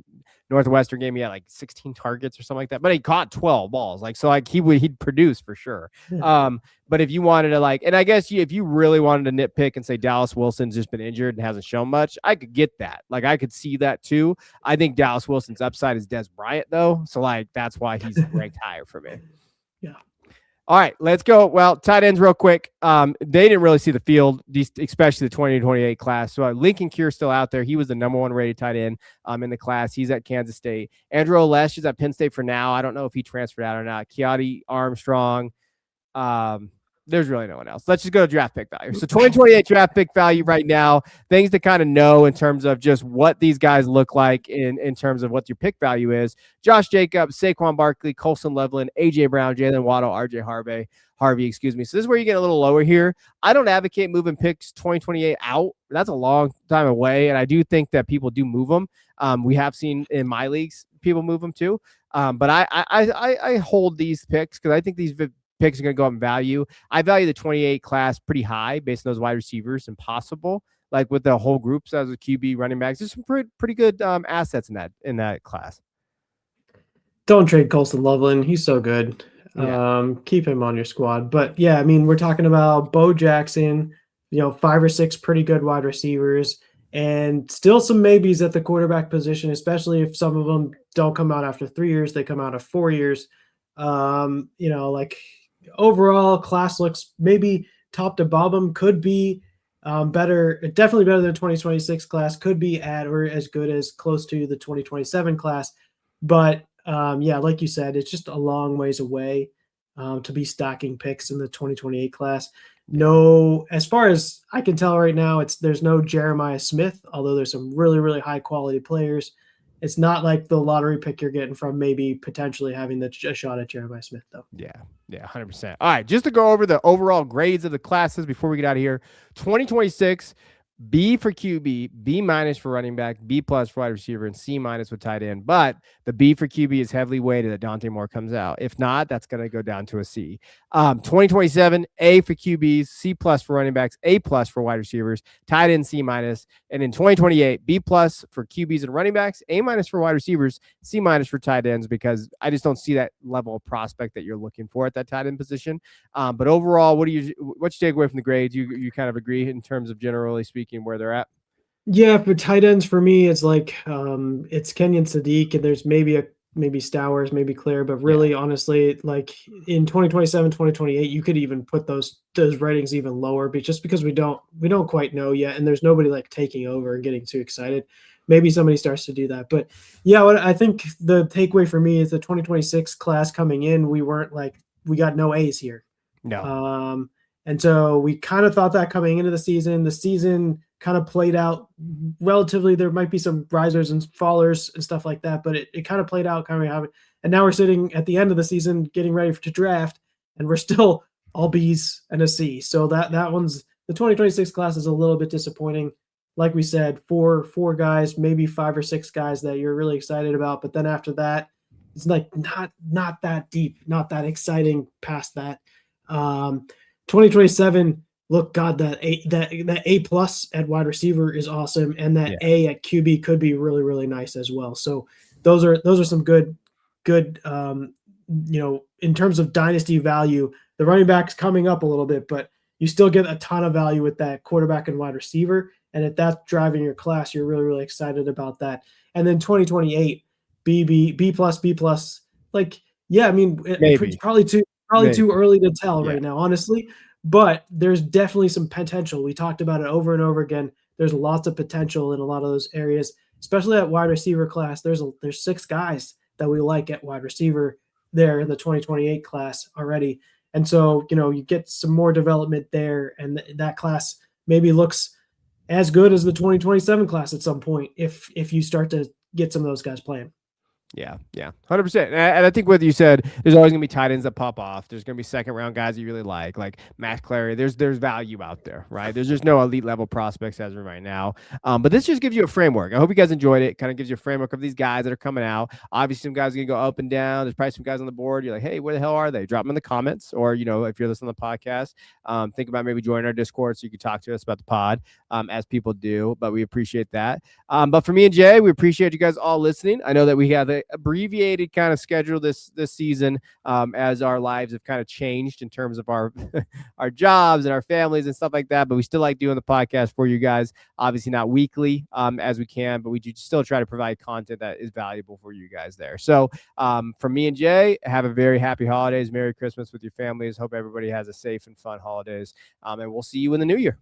A: Northwestern game, he had like 16 targets or something like that, but he caught 12 balls. Like, so like he'd produce for sure.
B: Yeah.
A: But if you wanted to and I guess if you really wanted to nitpick and say Dallas Wilson's just been injured and hasn't shown much, I could get that. Like I could see that too. I think Dallas Wilson's upside is Des Bryant though. So like, that's why he's ranked higher for me.
B: Yeah.
A: All right, let's go. Well, tight ends real quick. They didn't really see the field, especially the 2028 class. So Lincoln Cure's still out there. He was the number 1 rated tight end in the class. He's at Kansas State. Andrew Olesh is at Penn State for now. I don't know if he transferred out or not. Keati Armstrong. there's really no one else. Let's just go to draft pick value. So 2028 draft pick value right now, things to kind of know in terms of just what these guys look like in terms of what your pick value is. Josh Jacobs, Saquon Barkley, Colson Loveland, A.J. Brown, Jalen Waddle, R.J. Harvey. So this is where you get a little lower here. I don't advocate moving picks 2028 out. That's a long time away, and I do think that people do move them. We have seen in my leagues people move them too. But I hold these picks because I think these picks are going to go up in value. I value the 28 class pretty high based on those wide receivers and possible, like with the whole groups as a QB running backs. There's some pretty good assets in that class.
B: Don't trade Colson Loveland. He's so good. Yeah. Keep him on your squad. But yeah, I mean, we're talking about Bo Jackson, 5 or 6 pretty good wide receivers, and still some maybes at the quarterback position, especially if some of them don't come out after 3 years, they come out of 4 years. Like overall class looks maybe top to bottom could be better, definitely better than 2026 class, could be at or as good as close to the 2027 class. But like you said, it's just a long ways away to be stacking picks in the 2028 class. No, as far as I can tell right now, there's no Jeremiah Smith, although there's some really, really high quality players. It's not like the lottery pick you're getting from maybe potentially having a shot at Jeremiah Smith, though.
A: Yeah, 100%. All right, just to go over the overall grades of the classes before we get out of here. 2026, B for QB, B minus for running back, B plus for wide receiver, and C minus with tight end. But the B for QB is heavily weighted that Dante Moore comes out. If not, that's going to go down to a C. 2027, A for QBs, C plus for running backs, A plus for wide receivers, tight end C minus. And in 2028, B plus for QBs and running backs, A minus for wide receivers, C minus for tight ends, because I just don't see that level of prospect that you're looking for at that tight end position. But overall, what's your takeaway from the grades? You kind of agree in terms of generally speaking where they're at?
B: Yeah, for tight ends for me, it's like it's Kenyon Sadiq, and there's maybe Stowers, maybe Claire, but really, honestly, like in 2027, 2028, you could even put those ratings even lower, but just because we don't quite know yet, and there's nobody like taking over and getting too excited. Maybe somebody starts to do that, but yeah, what I think the takeaway for me is the 2026 class coming in, we got no A's here.
A: No.
B: And so we kind of thought that coming into the season kind of played out relatively. There might be some risers and fallers and stuff like that, but it kind of played out kind of how. And now we're sitting at the end of the season getting ready to draft, and we're still all B's and a C. So that one's the 2026 class is a little bit disappointing. Like we said, four guys, maybe 5 or 6 guys that you're really excited about, but then after that, it's like not that deep, not that exciting past that. 2027, look, God, that A plus at wide receiver is awesome, and that A at QB could be really, really nice as well. So those are some good in terms of dynasty value. The running back's coming up a little bit, but you still get a ton of value with that quarterback and wide receiver. And if that's driving your class, you're really, really excited about that. And then 2028, B plus. Like, yeah, I mean, it's probably too early to tell right now, honestly. But there's definitely some potential. We talked about it over and over again. There's lots of potential in a lot of those areas, especially at wide receiver class. There's 6 guys that we like at wide receiver there in the 2028 class already. And so, you get some more development there, and that class maybe looks as good as the 2027 class at some point if you start to get some of those guys playing.
A: Yeah, 100%. And I think what you said, there's always going to be tight ends that pop off. There's going to be second-round guys you really like Matt Clary. There's value out there, right? There's just no elite-level prospects as of right now. But this just gives you a framework. I hope you guys enjoyed it. Kind of gives you a framework of these guys that are coming out. Obviously, some guys are going to go up and down. There's probably some guys on the board. You're like, hey, where the hell are they? Drop them in the comments. Or, if you're listening to the podcast, think about maybe joining our Discord so you can talk to us about the pod as people do. But we appreciate that. But for me and Jay, we appreciate you guys all listening. I know that we have a abbreviated kind of schedule this season as our lives have kind of changed in terms of our our jobs and our families and stuff like that, but we still like doing the podcast for you guys. Obviously not weekly as we can, but we do still try to provide content that is valuable for you guys there. So from me and Jay, have a very happy holidays, Merry Christmas with your families. Hope everybody has a safe and fun holidays, and we'll see you in the new year.